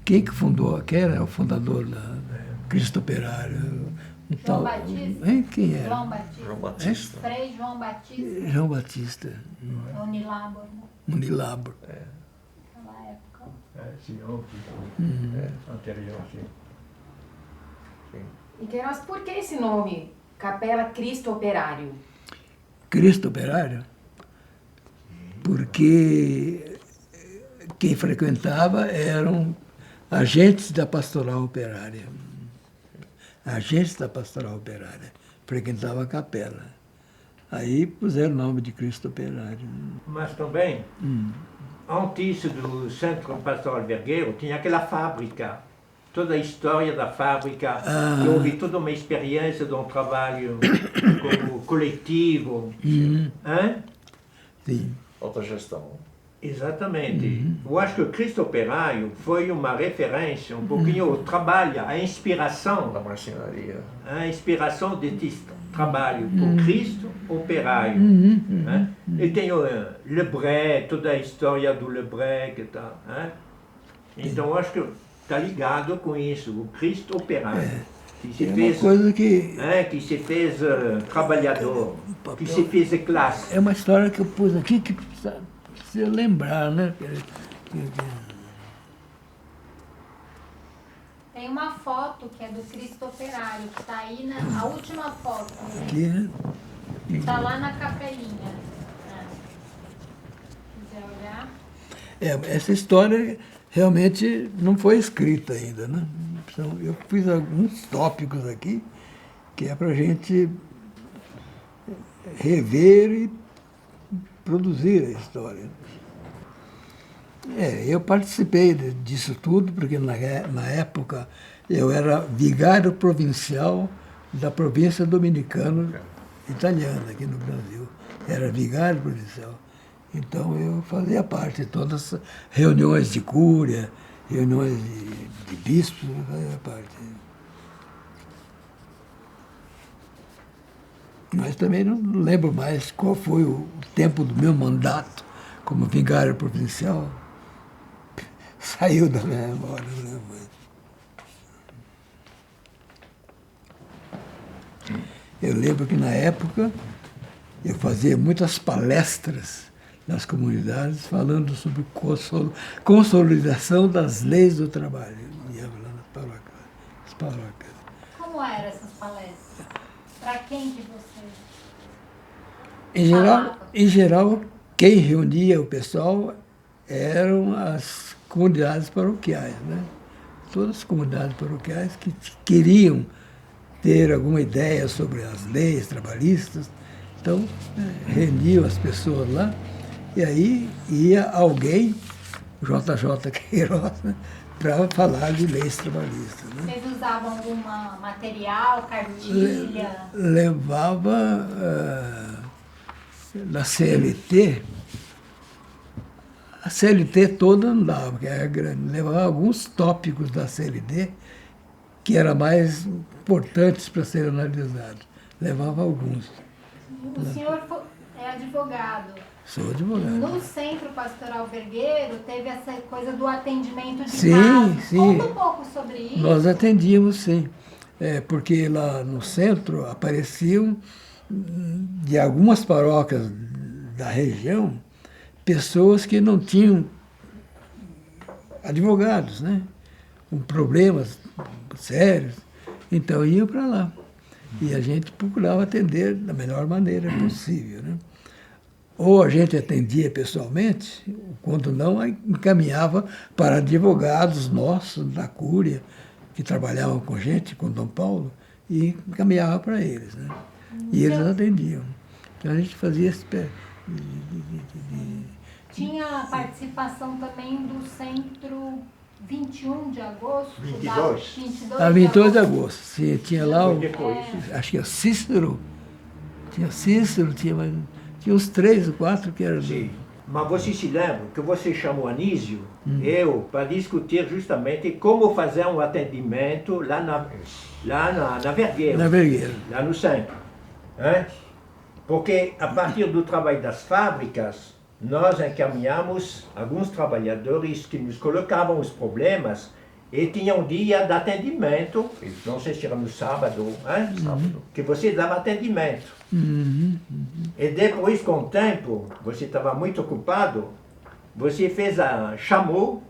Quem que fundou? Quem era o fundador da Cristo Operário? Um João Batista. Hein? Quem era? João Batista. João Batista. Frei João Batista. João Batista. Unilabor, Unilabro. naquela época. Sim, anterior, sim. E Queiroz, por que esse nome? Capela Cristo Operário. Cristo Operário? Porque quem frequentava eram agentes da pastoral operária. Agentes da pastoral operária. Frequentava a capela. Aí puseram o nome de Cristo Operário. Mas também, antes do Centro Pastoral Vergueiro, tinha aquela fábrica. Toda a história da fábrica. Eu houve toda uma experiência de um trabalho como coletivo. Hein? Sim. Autogestão. Exatamente. Eu acho que o Cristo Operário foi uma referência, um pouquinho o trabalho, a inspiração. Da marcenaria. A inspiração desse trabalho por Cristo Operário. Né? E tem o Lebret, toda a história do Lebret que tá, né? Então eu acho que está ligado com isso, o Cristo Operário. Que se É uma fez, coisa que... que se fez trabalhador, que se fez classe. É uma história que eu pus aqui que precisa lembrar, né? Tem uma foto que é do Cristo Operário, que está aí a última foto. Aqui, né? Está lá na capelinha. Se quiser olhar. Essa história realmente não foi escrita ainda, né? Então, eu fiz alguns tópicos aqui, que é para a gente rever e produzir a história. Eu participei disso tudo, porque na época eu era vigário provincial da província dominicana italiana aqui no Brasil. Era vigário provincial. Então eu fazia parte de todas as reuniões de cúria, reuniões de bispos, eu fazia parte. Mas também não lembro mais qual foi o tempo do meu mandato como vigário provincial. Saiu da minha memória, não lembro mais. Eu lembro que, na época, eu fazia muitas palestras nas comunidades falando sobre consolidação das leis do trabalho. Ia lá nas paróquias. Como eram essas palestras? Para quem que você... Em geral, quem reunia o pessoal eram as comunidades paroquiais, né? Todas as comunidades paroquiais que queriam ter alguma ideia sobre as leis trabalhistas, então reuniam as pessoas lá, e aí ia alguém, JJ Queiroz, né, para falar de leis trabalhistas. Né? Vocês usavam algum material, cartilha? Levava na CLT, a CLT toda não dava, porque era grande, levava alguns tópicos da CLT que eram mais importantes para serem analisados. Levava alguns. O senhor é advogado. Sou advogado. No Centro Pastoral Vergueiro teve essa coisa do atendimento de Sim, casos. sim. Conta um pouco sobre isso. Nós atendíamos, sim. Porque lá no centro apareciam, de algumas paróquias da região, pessoas que não tinham advogados, né? Com problemas sérios. Então iam para lá. E a gente procurava atender da melhor maneira possível, né? Ou a gente atendia pessoalmente, quando não, encaminhava para advogados nossos da Cúria, que trabalhavam com a gente, com Dom Paulo, e encaminhava para eles, né? E eles atendiam. Então a gente fazia esse Tinha participação também do Centro 21 de agosto? 22. 22 de agosto. Sim, tinha lá o, Depois. acho que é o Cícero. Tinha Cícero, tinha uns 3 ou 4 que eram... Sim. Mas você se lembra que você chamou Anísio, eu, para discutir justamente como fazer um atendimento lá na Vergueiro. Na Vergueiro. Lá no centro. Hein? Porque a partir do trabalho das fábricas, nós encaminhamos alguns trabalhadores que nos colocavam os problemas e tinham um dia de atendimento, não sei se era no sábado, hein? Que você dava atendimento. E depois, com o tempo, você estava muito ocupado, você chamou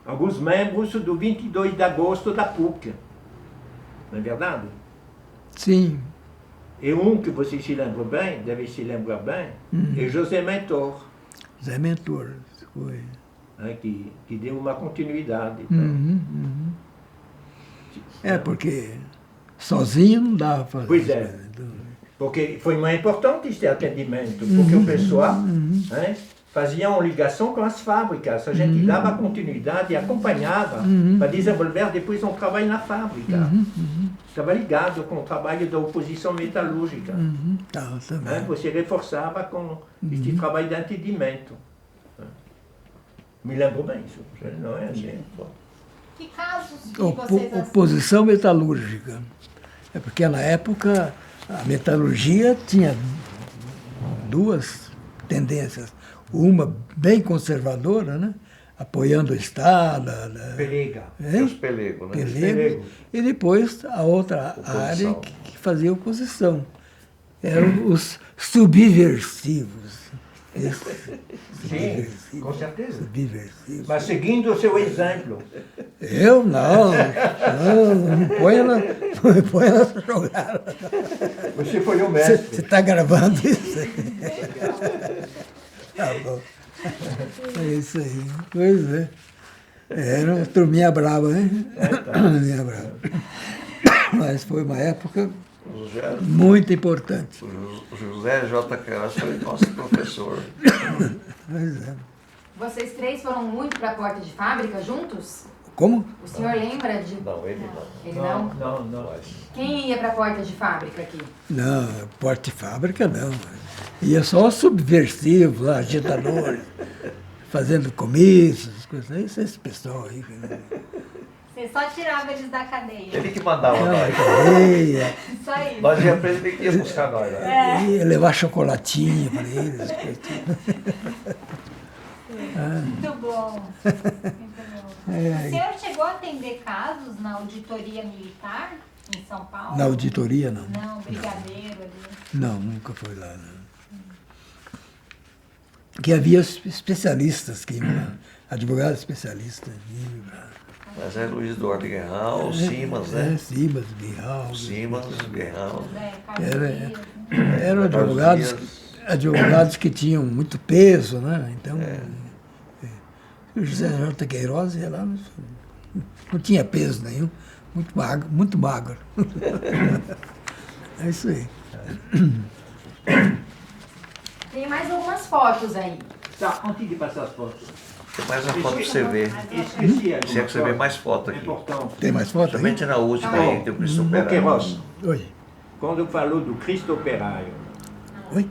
alguns membros do 22 de agosto da PUC. Não é verdade? Sim. E um que você se lembra bem, deve se lembrar bem, é José Mentor. Zé Mentor, foi. Né, que deu uma continuidade. Porque sozinho não dava para fazer. Pois é. Porque foi mais importante esse atendimento, porque o pessoal né, fazia uma ligação com as fábricas, a gente dava continuidade e acompanhava para desenvolver depois um trabalho na fábrica. Estava ligado com o trabalho da oposição metalúrgica. Né, você reforçava com este trabalho de atendimento. Me lembro bem isso, não é assim. Que casos que vocês... Oposição metalúrgica. É porque na época a metalurgia tinha duas tendências. Uma bem conservadora, né? Apoiando o Estado. Pelega. Os pelegos, né? Pelego. E depois a outra área que fazia oposição. Eram os subversivos. Sim, com certeza. Subversivos. Mas seguindo o seu exemplo. Eu não põe nessa jogada. Você foi o mestre. Você está gravando isso? Tá bom. É isso aí. Pois é. Era uma turminha brava, né? Turminha brava. Mas foi uma época muito importante. O José J. Queiroz foi nosso professor. Pois é. Vocês três foram muito para a porta de fábrica juntos? Como? O senhor lembra de... Não, ele não. Ele não? Não. Quem ia para a porta de fábrica aqui? Não, porta de fábrica não. Ia só os subversivos lá, agitadores, fazendo comícios, coisas aí, esse pessoal aí. Você só tirava eles da cadeia. Ele que mandava Não, nós. cadeia, Só isso. Nós ia preso, ele que ia buscar nós. Né? ia levar chocolatinho para eles. Muito bom. Muito bom. O senhor chegou a atender casos na auditoria militar? Em São Paulo? Na auditoria, não. Não, Brigadeiro ali. Não, nunca foi lá, não. Que havia especialistas que iam lá, advogados especialistas. Mas é Luiz Eduardo Guerral, Simas, né? Simas, Guerral. Simas, Guerral. José Carlos Dias, Eram advogados que tinham muito peso, né? Então, o José J. Queiroz ia lá, não tinha peso nenhum, muito magro, muito magro. É isso aí. Tem mais algumas fotos aí. Tá, antes de passar as fotos. Tem mais uma foto pra você ver. Esqueci Se é que você vê mais foto É aqui. importante. Tem mais foto aí? Somente na última aí, que tem o Cristo O Operário. Queiroz, Oi. quando falou do Cristo Operário, Oi?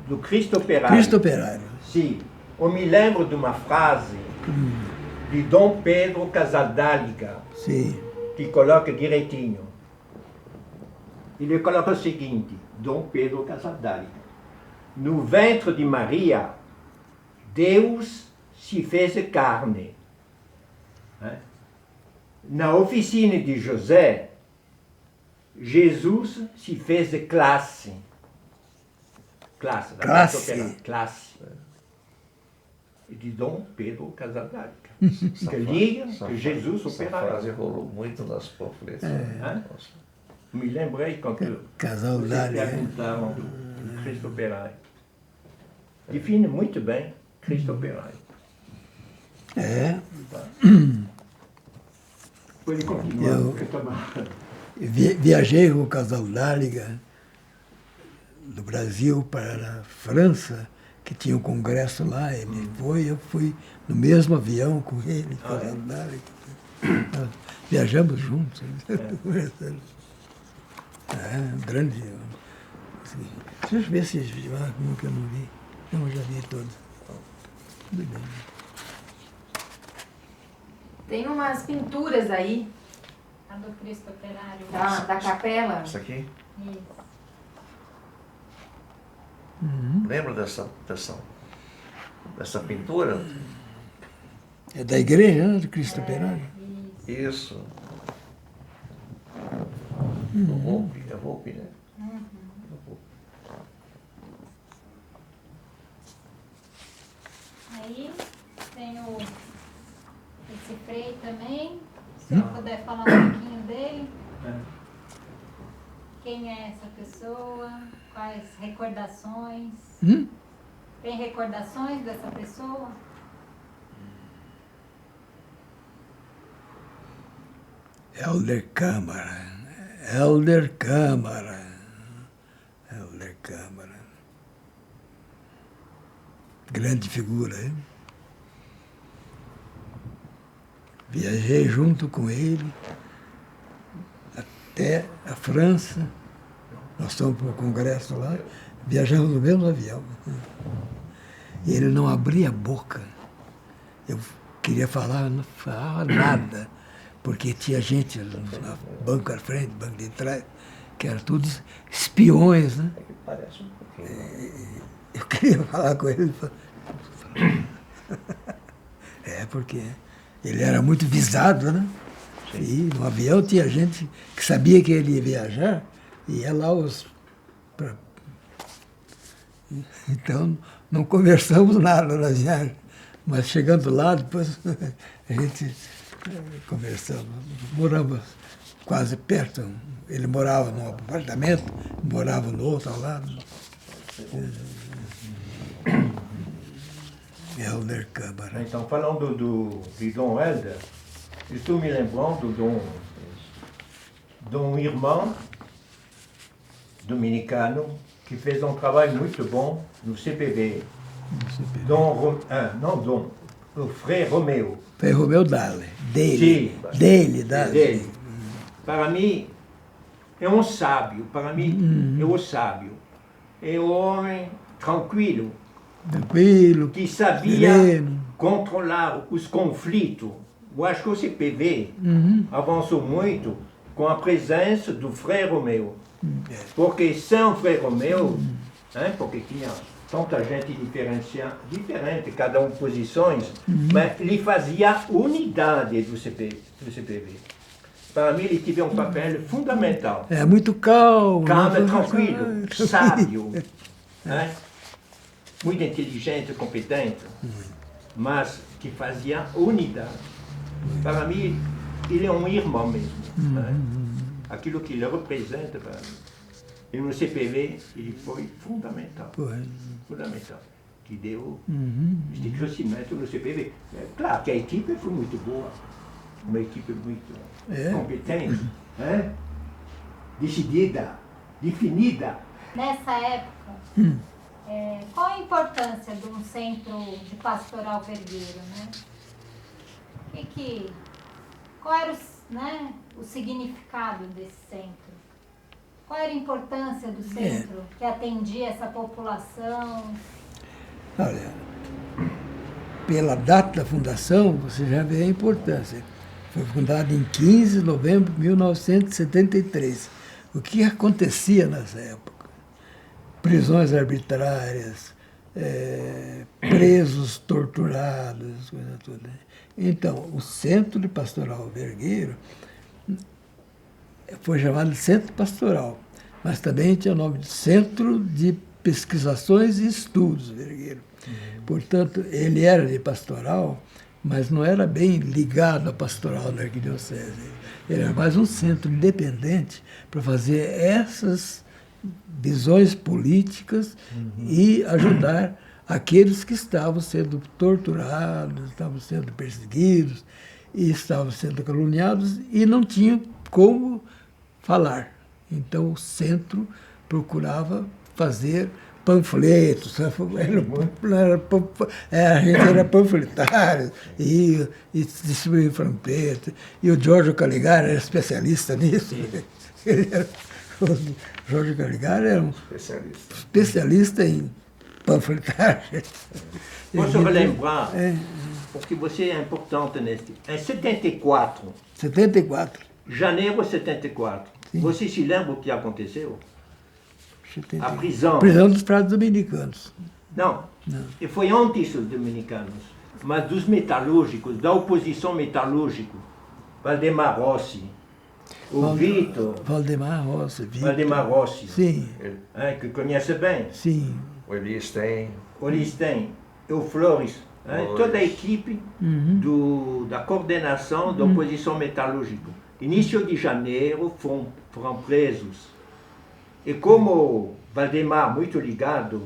do Cristo Operário, Cristo Operário. sim, eu me lembro de uma frase de Dom Pedro Casaldáliga, Sim. que coloca direitinho. Ele coloca o seguinte, Dom Pedro Casaldáliga: no ventre de Maria, Deus se fez carne. Né? Na oficina de José, Jesus se fez classe. Classe. Da Classe. opera, classe. E de Dom Pedro Casaldáliga. Que liga que Jesus Essa operava. frase rolou muito nas panfletos. Hã? Me lembrei quando Casal vocês Dália. perguntaram do Cristo Operário. Define muito bem Cristo Operário. É. Pode continuar. Eu- porque eu tava- Viajei com o Casal Dáliga do Brasil para a França, que tinha um congresso lá. Ele foi, eu fui no mesmo avião com ele, Casal Dáliga. Nós viajamos juntos, conversando. Um grande. Assim, deixa eu ver se um que eu não vi. Eu já vi todos. Tudo bem. Tem umas pinturas aí a do Cristo Operário. da capela. Isso aqui? Isso. Lembra dessa pintura? É da igreja, né, do Cristo Operário? Isso. Volpe, é Volpe, né? Aí tem esse Frei também. Se eu puder falar um pouquinho dele. Quem é essa pessoa? Quais recordações? Tem recordações dessa pessoa? Helder Câmara. Helder Câmara. Helder Câmara. Grande figura, hein? Viajei junto com ele até a França. Nós fomos para o congresso lá, viajamos no mesmo avião. E ele não abria a boca. Eu queria falar, não falava nada, porque tinha gente na banco à frente, banco de trás, que eram todos espiões, né? Parece um pouquinho. Eu queria falar com ele. Porque ele era muito visado, né? E no avião tinha gente que sabia que ele ia viajar e ia lá Então, não conversamos nada na viagem. Mas chegando lá, depois a gente conversamos. Moramos quase perto. Ele morava num apartamento, morava no outro ao lado. Helder Câmara. Então, falando de Dom Helder, estou me lembrando de um irmão dominicano que fez um trabalho muito bom no CPB. O Frei Romeu. Frei Romeu Dale. Dele. Sim. Dele. Para mim, é um sábio. Para mim, é um sábio. É um homem tranquilo, Tranquilo. que sabia sereno. controlar os conflitos. Eu acho que o CPV avançou muito com a presença do Frei Romeu. Porque sem o Frei Romeu, porque tinha tanta gente diferente, cada um posições, mas ele fazia unidade do CPV. para mim ele teve um papel fundamental. É muito calmo. Calmo, tranquilo, sábio, né? Muito inteligente, competente, mas que fazia unidade. Para mim, ele é um irmão mesmo. Né? Aquilo que ele representa para mim. E no CPV, ele foi fundamental. Fundamental. Que deu este crescimento no CPV. É claro que a equipe foi muito boa. Uma equipe muito competente, né? Decidida, definida. Nessa época, qual a importância de um centro de pastoral vergueiro, né? Qual era o significado desse centro? Qual era a importância do centro que atendia essa população? Olha, pela data da fundação, você já vê a importância. Foi fundado em 15 de novembro de 1973. O que acontecia nessa época? Prisões arbitrárias, presos torturados, coisa toda. Então, o Centro de Pastoral Vergueiro foi chamado de Centro Pastoral, mas também tinha o nome de Centro de Pesquisações e Estudos Vergueiro. Portanto, ele era de pastoral, mas não era bem ligado à pastoral da arquidiocese. Ele era mais um centro independente para fazer essas visões políticas e ajudar aqueles que estavam sendo torturados, estavam sendo perseguidos e estavam sendo caluniados e não tinham como falar. Então o centro procurava fazer panfletos, a gente era panfletário e distribuía panfletos. E o Giorgio Caligari era especialista nisso. O Giorgio Caligari era um especialista em panfletagem. Posso relembrar, porque você é importante neste. Em 74. 74. Janeiro de 74. Sim. Você se lembra o que aconteceu? A prisão. Prisão dos frades dominicanos. Não. E foi antes dos dominicanos, mas dos metalúrgicos, da oposição metalúrgica. Valdemar Rossi, o Vitor. Valdemar Rossi. Valdemar Rossi. Sim. Que conhece bem. Sim. O Eli Stein. E o Flores. Toda a equipe da coordenação da oposição metalúrgica. Início de janeiro foram presos. E como Valdemar, muito ligado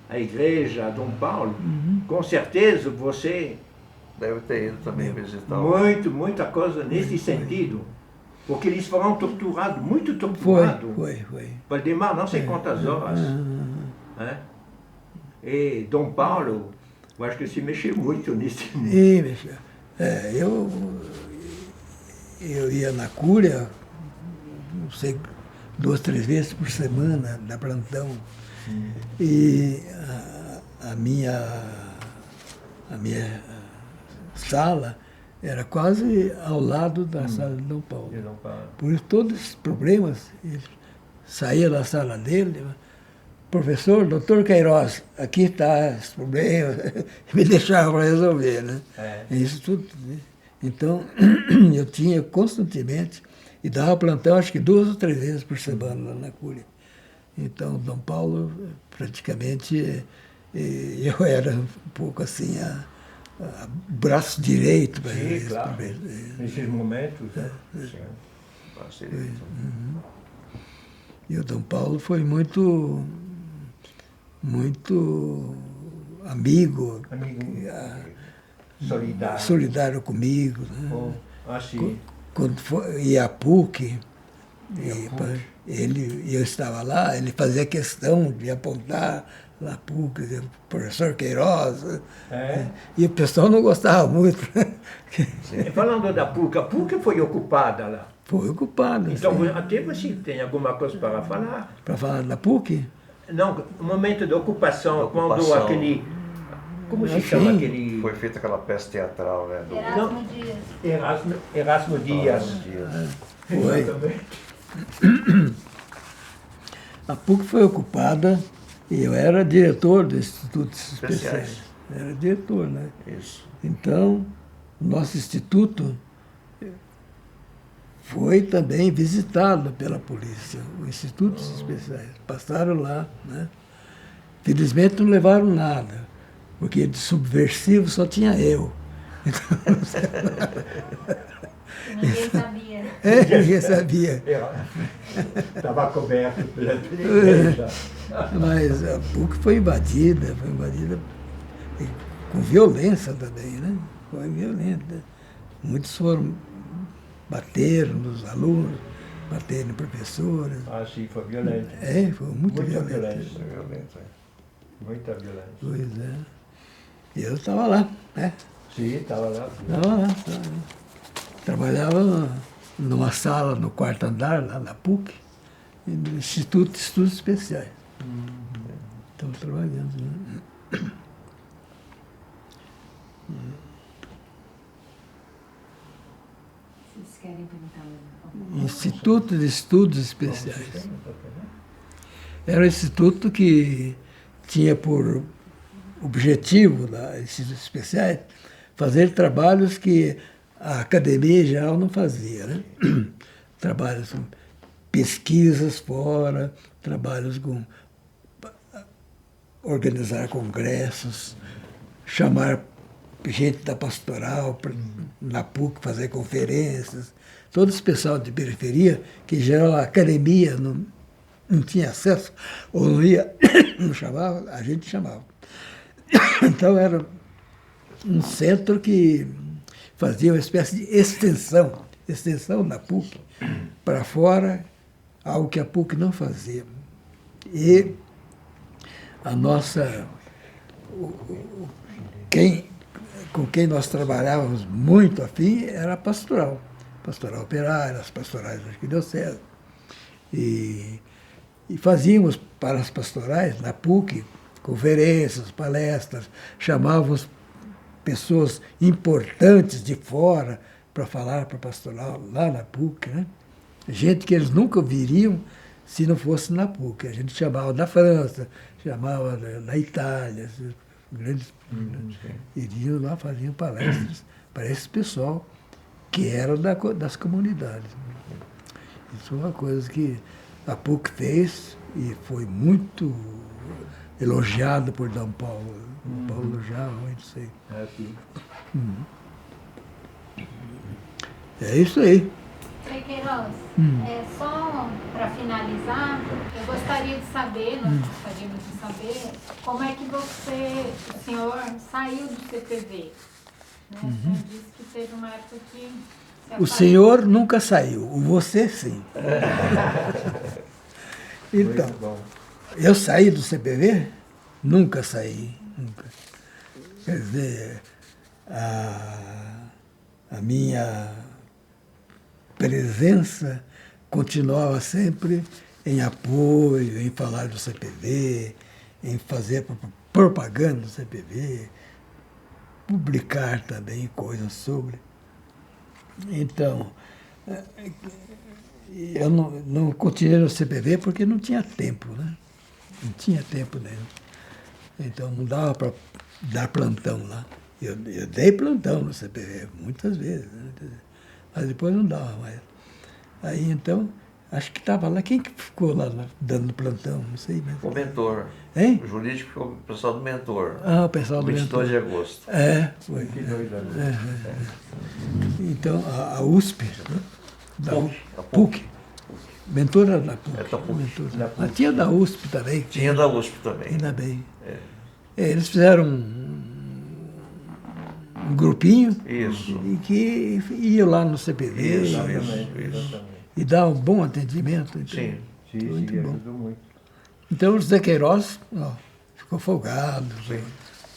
à igreja, a Dom Paulo, com certeza você... Deve ter ido também visitar. Muita coisa nesse sentido. Porque eles foram torturados, muito torturados. Foi. Valdemar, não sei quantas horas. E Dom Paulo, eu acho que se mexeu muito nisso. Sim, mexeu. Eu ia na Cúria, não sei, 2, 3 vezes por semana, na plantão. E a minha sala era quase ao lado da sala de Dom Paulo. Por isso, todos esses problemas, ele saía da sala dele, professor, doutor Queiroz, aqui está esse problema, me deixava para resolver, né? Isso tudo. Né? Então, eu tinha constantemente, e dava plantão acho que 2 ou 3 vezes por semana lá na Cúria. Então, Dom Paulo, praticamente, eu era um pouco assim, braço direito para ele. Claro. Nesses momentos, Braço direito. E o Dom Paulo foi muito amigo. Solidário comigo. Né? Assim. Quando ia a PUC, eu estava lá, ele fazia questão de apontar lá a PUC, o professor Queiroz. E o pessoal não gostava muito. Falando da PUC, a PUC foi ocupada lá. Foi ocupada. Então, sim. até você tem alguma coisa para falar? Para falar da PUC? Não, no momento da ocupação, quando aquele... Como se chama aquele... Foi feita aquela peça teatral, né? Erasmo Dias. Foi. A PUC foi ocupada e eu era diretor do Instituto Especiais. Era diretor, né? Isso. Então, o nosso instituto foi também visitado pela polícia, o Institutos Especiais. Passaram lá, né? Felizmente não levaram nada, porque de subversivo só tinha eu. Ninguém sabia. Ninguém sabia. Estava coberto pela igreja. Mas a PUC foi invadida com violência também, né? Foi violenta. Muitos foram, bateram nos alunos, bateram em professores. Ah, sim, foi violento. Foi muito violento. violência. Violento, Muita violência. Pois é. E eu estava lá, né? Sim, estava lá. Estava lá. Trabalhava numa sala no quarto andar, lá na PUC, no Instituto de Estudos Especiais. Estava trabalhando, né? Vocês querem perguntar alguma coisa? Instituto de Estudos Especiais. Era um instituto que tinha por objetivo, da Institutos Especiais, fazer trabalhos que a academia em geral não fazia, né? Trabalhos com pesquisas fora, trabalhos com organizar congressos, chamar gente da pastoral na PUC fazer conferências, todo esse pessoal de periferia, que em geral a academia não tinha acesso, ou não ia, não chamava, a gente chamava. Então era um centro que fazia uma espécie de extensão da PUC para fora, algo que a PUC não fazia. E a nossa... com quem nós trabalhávamos muito afim era a pastoral operária, as pastorais da arquidiocese. E fazíamos para as pastorais, na PUC, conferências, palestras, chamávamos pessoas importantes de fora para falar para a pastoral lá na PUC, né? Gente que eles nunca viriam se não fosse na PUC. A gente chamava da França, chamava da Itália, grandes iriam lá, faziam palestras para esse pessoal que era das comunidades. Isso é uma coisa que a PUC fez e foi muito elogiado por D. Paulo. Paulo elogiava muito isso aí. É isso aí. Frei Queiroz, só para finalizar, eu gostaria de saber, nós gostaríamos de saber, como é que o senhor saiu do CPV. Né? O senhor disse que teve uma época que... O senhor nunca saiu, você sim. Então, eu saí do CPV? Nunca saí, nunca. Quer dizer, a minha presença continuava sempre em apoio, em falar do CPV, em fazer propaganda do CPV, publicar também coisas sobre. Então, eu não continuei no CPV porque não tinha tempo, né? Não tinha tempo mesmo. Então, não dava para dar plantão lá. Eu dei plantão no CPV, muitas vezes, né? Mas depois não dava mais. Aí, então, acho que estava lá. Quem que ficou lá dando plantão? Não sei mesmo. O mentor. Hein? O jurídico ficou o pessoal do mentor. Ah, o pessoal do 22 mentor. de agosto. Foi. Que doido. Então, a USP, né? Da A PUC. Mentor era da PUC. É da PUC. Mentor. Da PUC. Mas tinha da USP também. Tinha da USP também. Ainda bem. Eles fizeram um grupinho Isso. e que ia lá no CPV Isso. e dava um bom atendimento. Então, Sim. muito bom. Ajudou muito. Então o José Queiroz ficou folgado,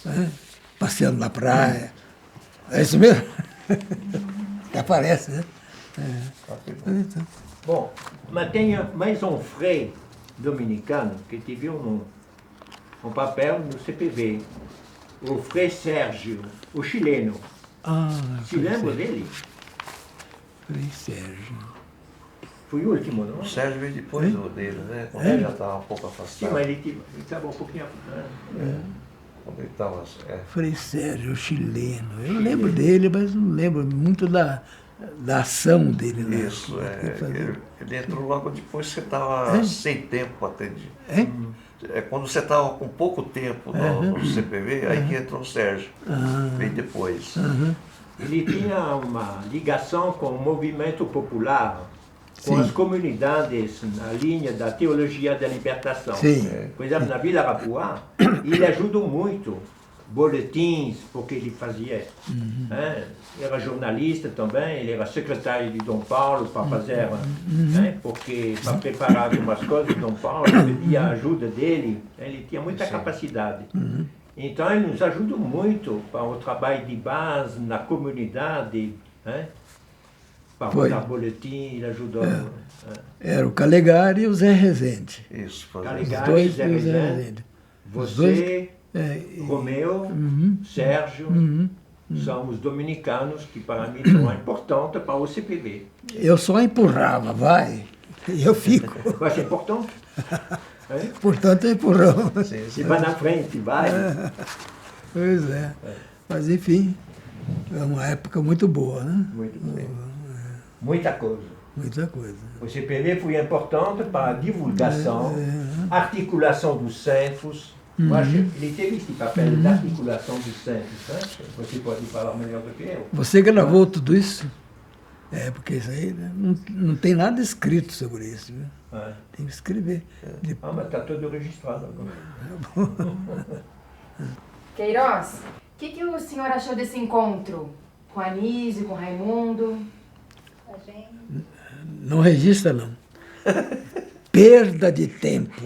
né? Passeando na praia. É isso mesmo? Que aparece, né? Então, Bom, mas tem mais um frei dominicano que teve um papel no CPV, o Frei Sérgio, o chileno. Se lembra dele? Frei Sérgio. Foi o último, não? O Sérgio veio depois dele, né? Quando ele já estava um pouco afastado. Sim, mas ele estava um pouquinho... Quando ele estava... Frei Sérgio, chileno. Eu lembro dele, mas não lembro muito da ação dele. Né? Isso, ele entrou logo depois que você estava sem tempo atendido. É quando você estava com pouco tempo no CPV, aí que entrou o Sérgio, bem depois. Ele tinha uma ligação com o movimento popular, com as comunidades na linha da teologia da libertação. Por exemplo, na Vila Arapuá, ele ajudou muito. Boletins, porque ele fazia. Era jornalista também, ele era secretário de Dom Paulo para fazer, porque para preparar algumas coisas de Dom Paulo, pedia a ajuda dele, ele tinha muita capacidade. Então ele nos ajudou muito para o trabalho de base na comunidade, para botar boletim, ele ajudou. Era o Calegari e o Zé Rezende. Isso, Calegari, Zé Rezende. Você, Romeu, Sérgio, são os dominicanos que para mim são importantes para o CPV. Eu só empurrava, vai, e eu fico. Vai ser importante? Portanto, empurrão. Você vai na frente, vai. Pois é. Mas enfim, é uma época muito boa, né? Muito bem. Muita coisa. Muita coisa. O CPV foi importante para a divulgação, articulação dos centros. Ele teve esse papel de articulação dos centros. Né? Você pode falar melhor do que eu. Você gravou tudo isso? Porque isso aí não tem nada escrito sobre isso. Viu? Tem que escrever. Mas está tudo registrado agora. Queiroz, o que o senhor achou desse encontro com a Anísio, com o Raimundo? Não registra, não. Perda de tempo.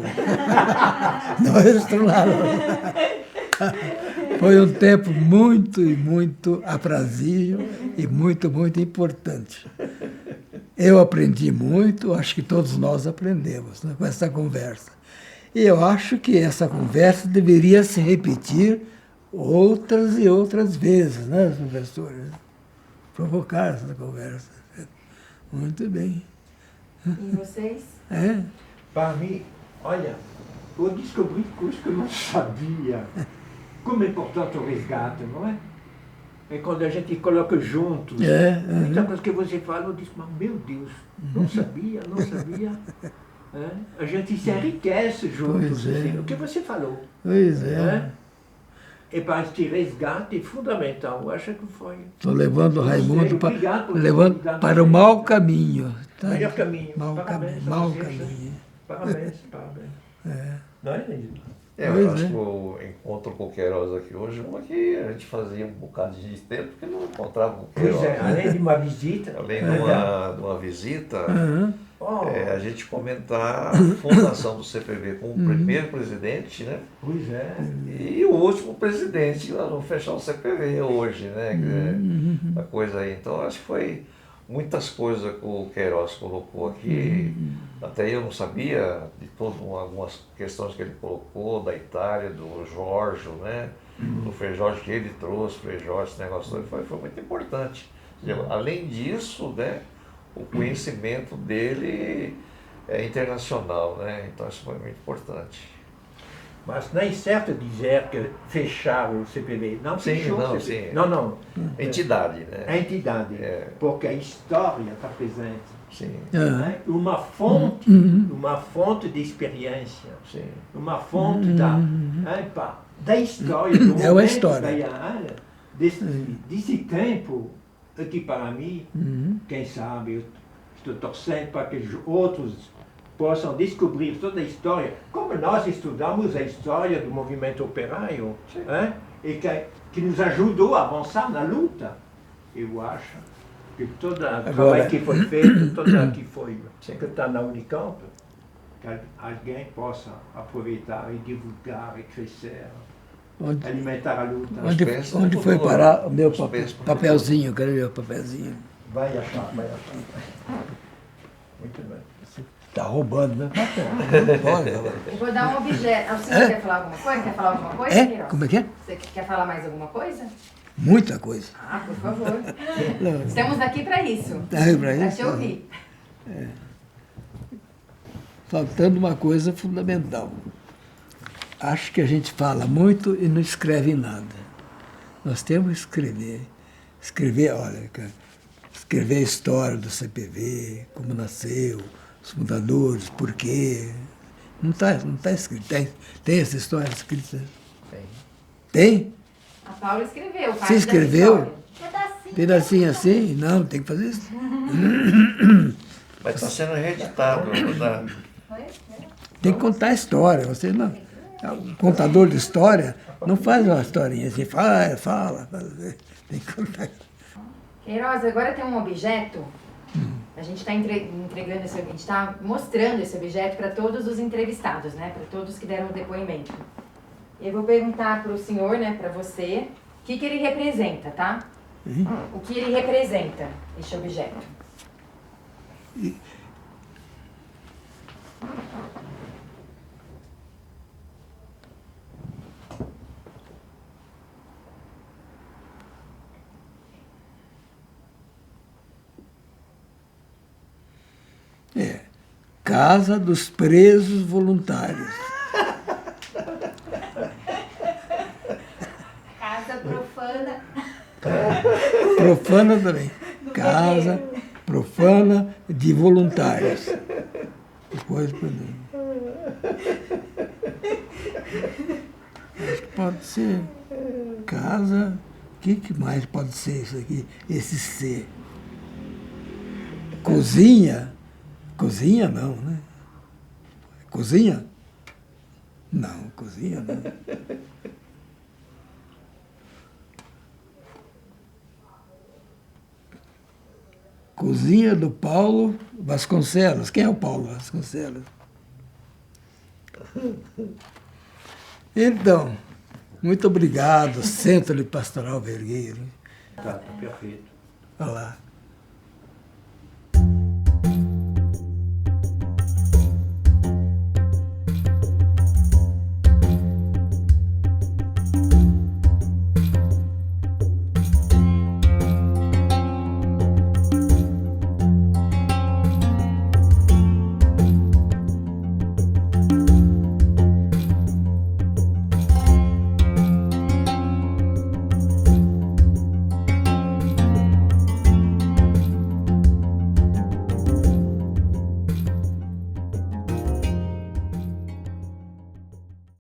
Não registrou nada. Foi um tempo muito e muito aprazível e muito, muito importante. Eu aprendi muito, acho que todos nós aprendemos, né, com essa conversa. E eu acho que essa conversa deveria se repetir outras e outras vezes, né, professores? Provocar essa conversa. Muito bem. E vocês? Para mim, olha, eu descobri coisas que eu não sabia. Como é importante o resgate, não é? É quando a gente coloca juntos. Muita coisa que você fala, eu disse, mas meu Deus, não sabia. A gente se enriquece juntos. Assim, o que você falou. Pois é. E para este resgate fundamental, eu acho que foi. Estou levando o Raimundo para o mau caminho. Tá? Melhor caminho. Parabéns. Parabéns. Não é, Neide? Eu acho que o encontro com o Queiroz aqui hoje, uma que a gente fazia um bocado de tempo porque não encontrava com o Queiroz. Pois é, além de uma visita. Além de uma visita, a gente comentar a fundação do CPV com o primeiro presidente, né? Pois é. E o último presidente, nós vamos fechar o CPV hoje, né? A coisa aí. Então, acho que foi muitas coisas que o Queiroz colocou aqui. Até eu não sabia de algumas questões que ele colocou, da Itália, do Jorge, né? Do Frei Jorge que ele trouxe, Frei Jorge, esse negócio todo, foi muito importante. Além disso, né? O conhecimento dele é internacional, né? Então isso foi muito importante. Mas não é certo dizer que fecharam o CPV. Não fechou o CPV. Não. Entidade, né? A entidade. Porque a história está presente. Sim. Né? Uma fonte de experiência. Sim. Uma fonte da história. Do é uma história. Desse tempo, que para mim, quem sabe, eu estou torcendo para que os outros possam descobrir toda a história, como nós estudamos a história do movimento operário, e que nos ajudou a avançar na luta. Eu acho que todo o trabalho que foi feito, que está na Unicamp, que alguém possa aproveitar e divulgar e crescer, alimentar a luta. Onde foi parar o meu papelzinho? Cadê o meu papelzinho? Vai achar. Muito bem. Está roubando meu papel. Eu vou dar um objeto. O senhor quer falar alguma coisa? Quer falar alguma coisa, Queiroz? Como é que é? Você quer falar mais alguma coisa? Muita coisa. Por favor. Estamos aqui para isso. Para te ouvir. Faltando uma coisa fundamental. Acho que a gente fala muito e não escreve nada. Nós temos que escrever. Escrever, olha, cara, escrever a história do CPV, como nasceu, os fundadores, por quê. Não tá escrito. Tem essa história escrita? Tem? A Paula escreveu. Você parte da escreveu? história. Pedacinho assim? Não, tem que fazer isso. Mas está sendo reeditado. Tá? Tem que contar a história. Você não, o contador de história não faz uma historinha assim, fala. Tem que contar. Queiroz, agora tem um objeto. A gente está entregando a gente está mostrando esse objeto para todos os entrevistados, né? Para todos que deram o depoimento. Eu vou perguntar para o senhor, né? Para você, o que ele representa, tá? O que ele representa, este objeto? Casa dos Presos Voluntários. Casa profana. Profana também. Casa profana de voluntários. Depois, acho que pode ser casa. O que mais pode ser isso aqui? Esse C. Cozinha. Cozinha não, né? Cozinha? Não, cozinha não. Cozinha do Paulo Vasconcelos. Quem é o Paulo Vasconcelos? Então, muito obrigado, Centro de Pastoral Vergueiro. Tá perfeito. Olha lá.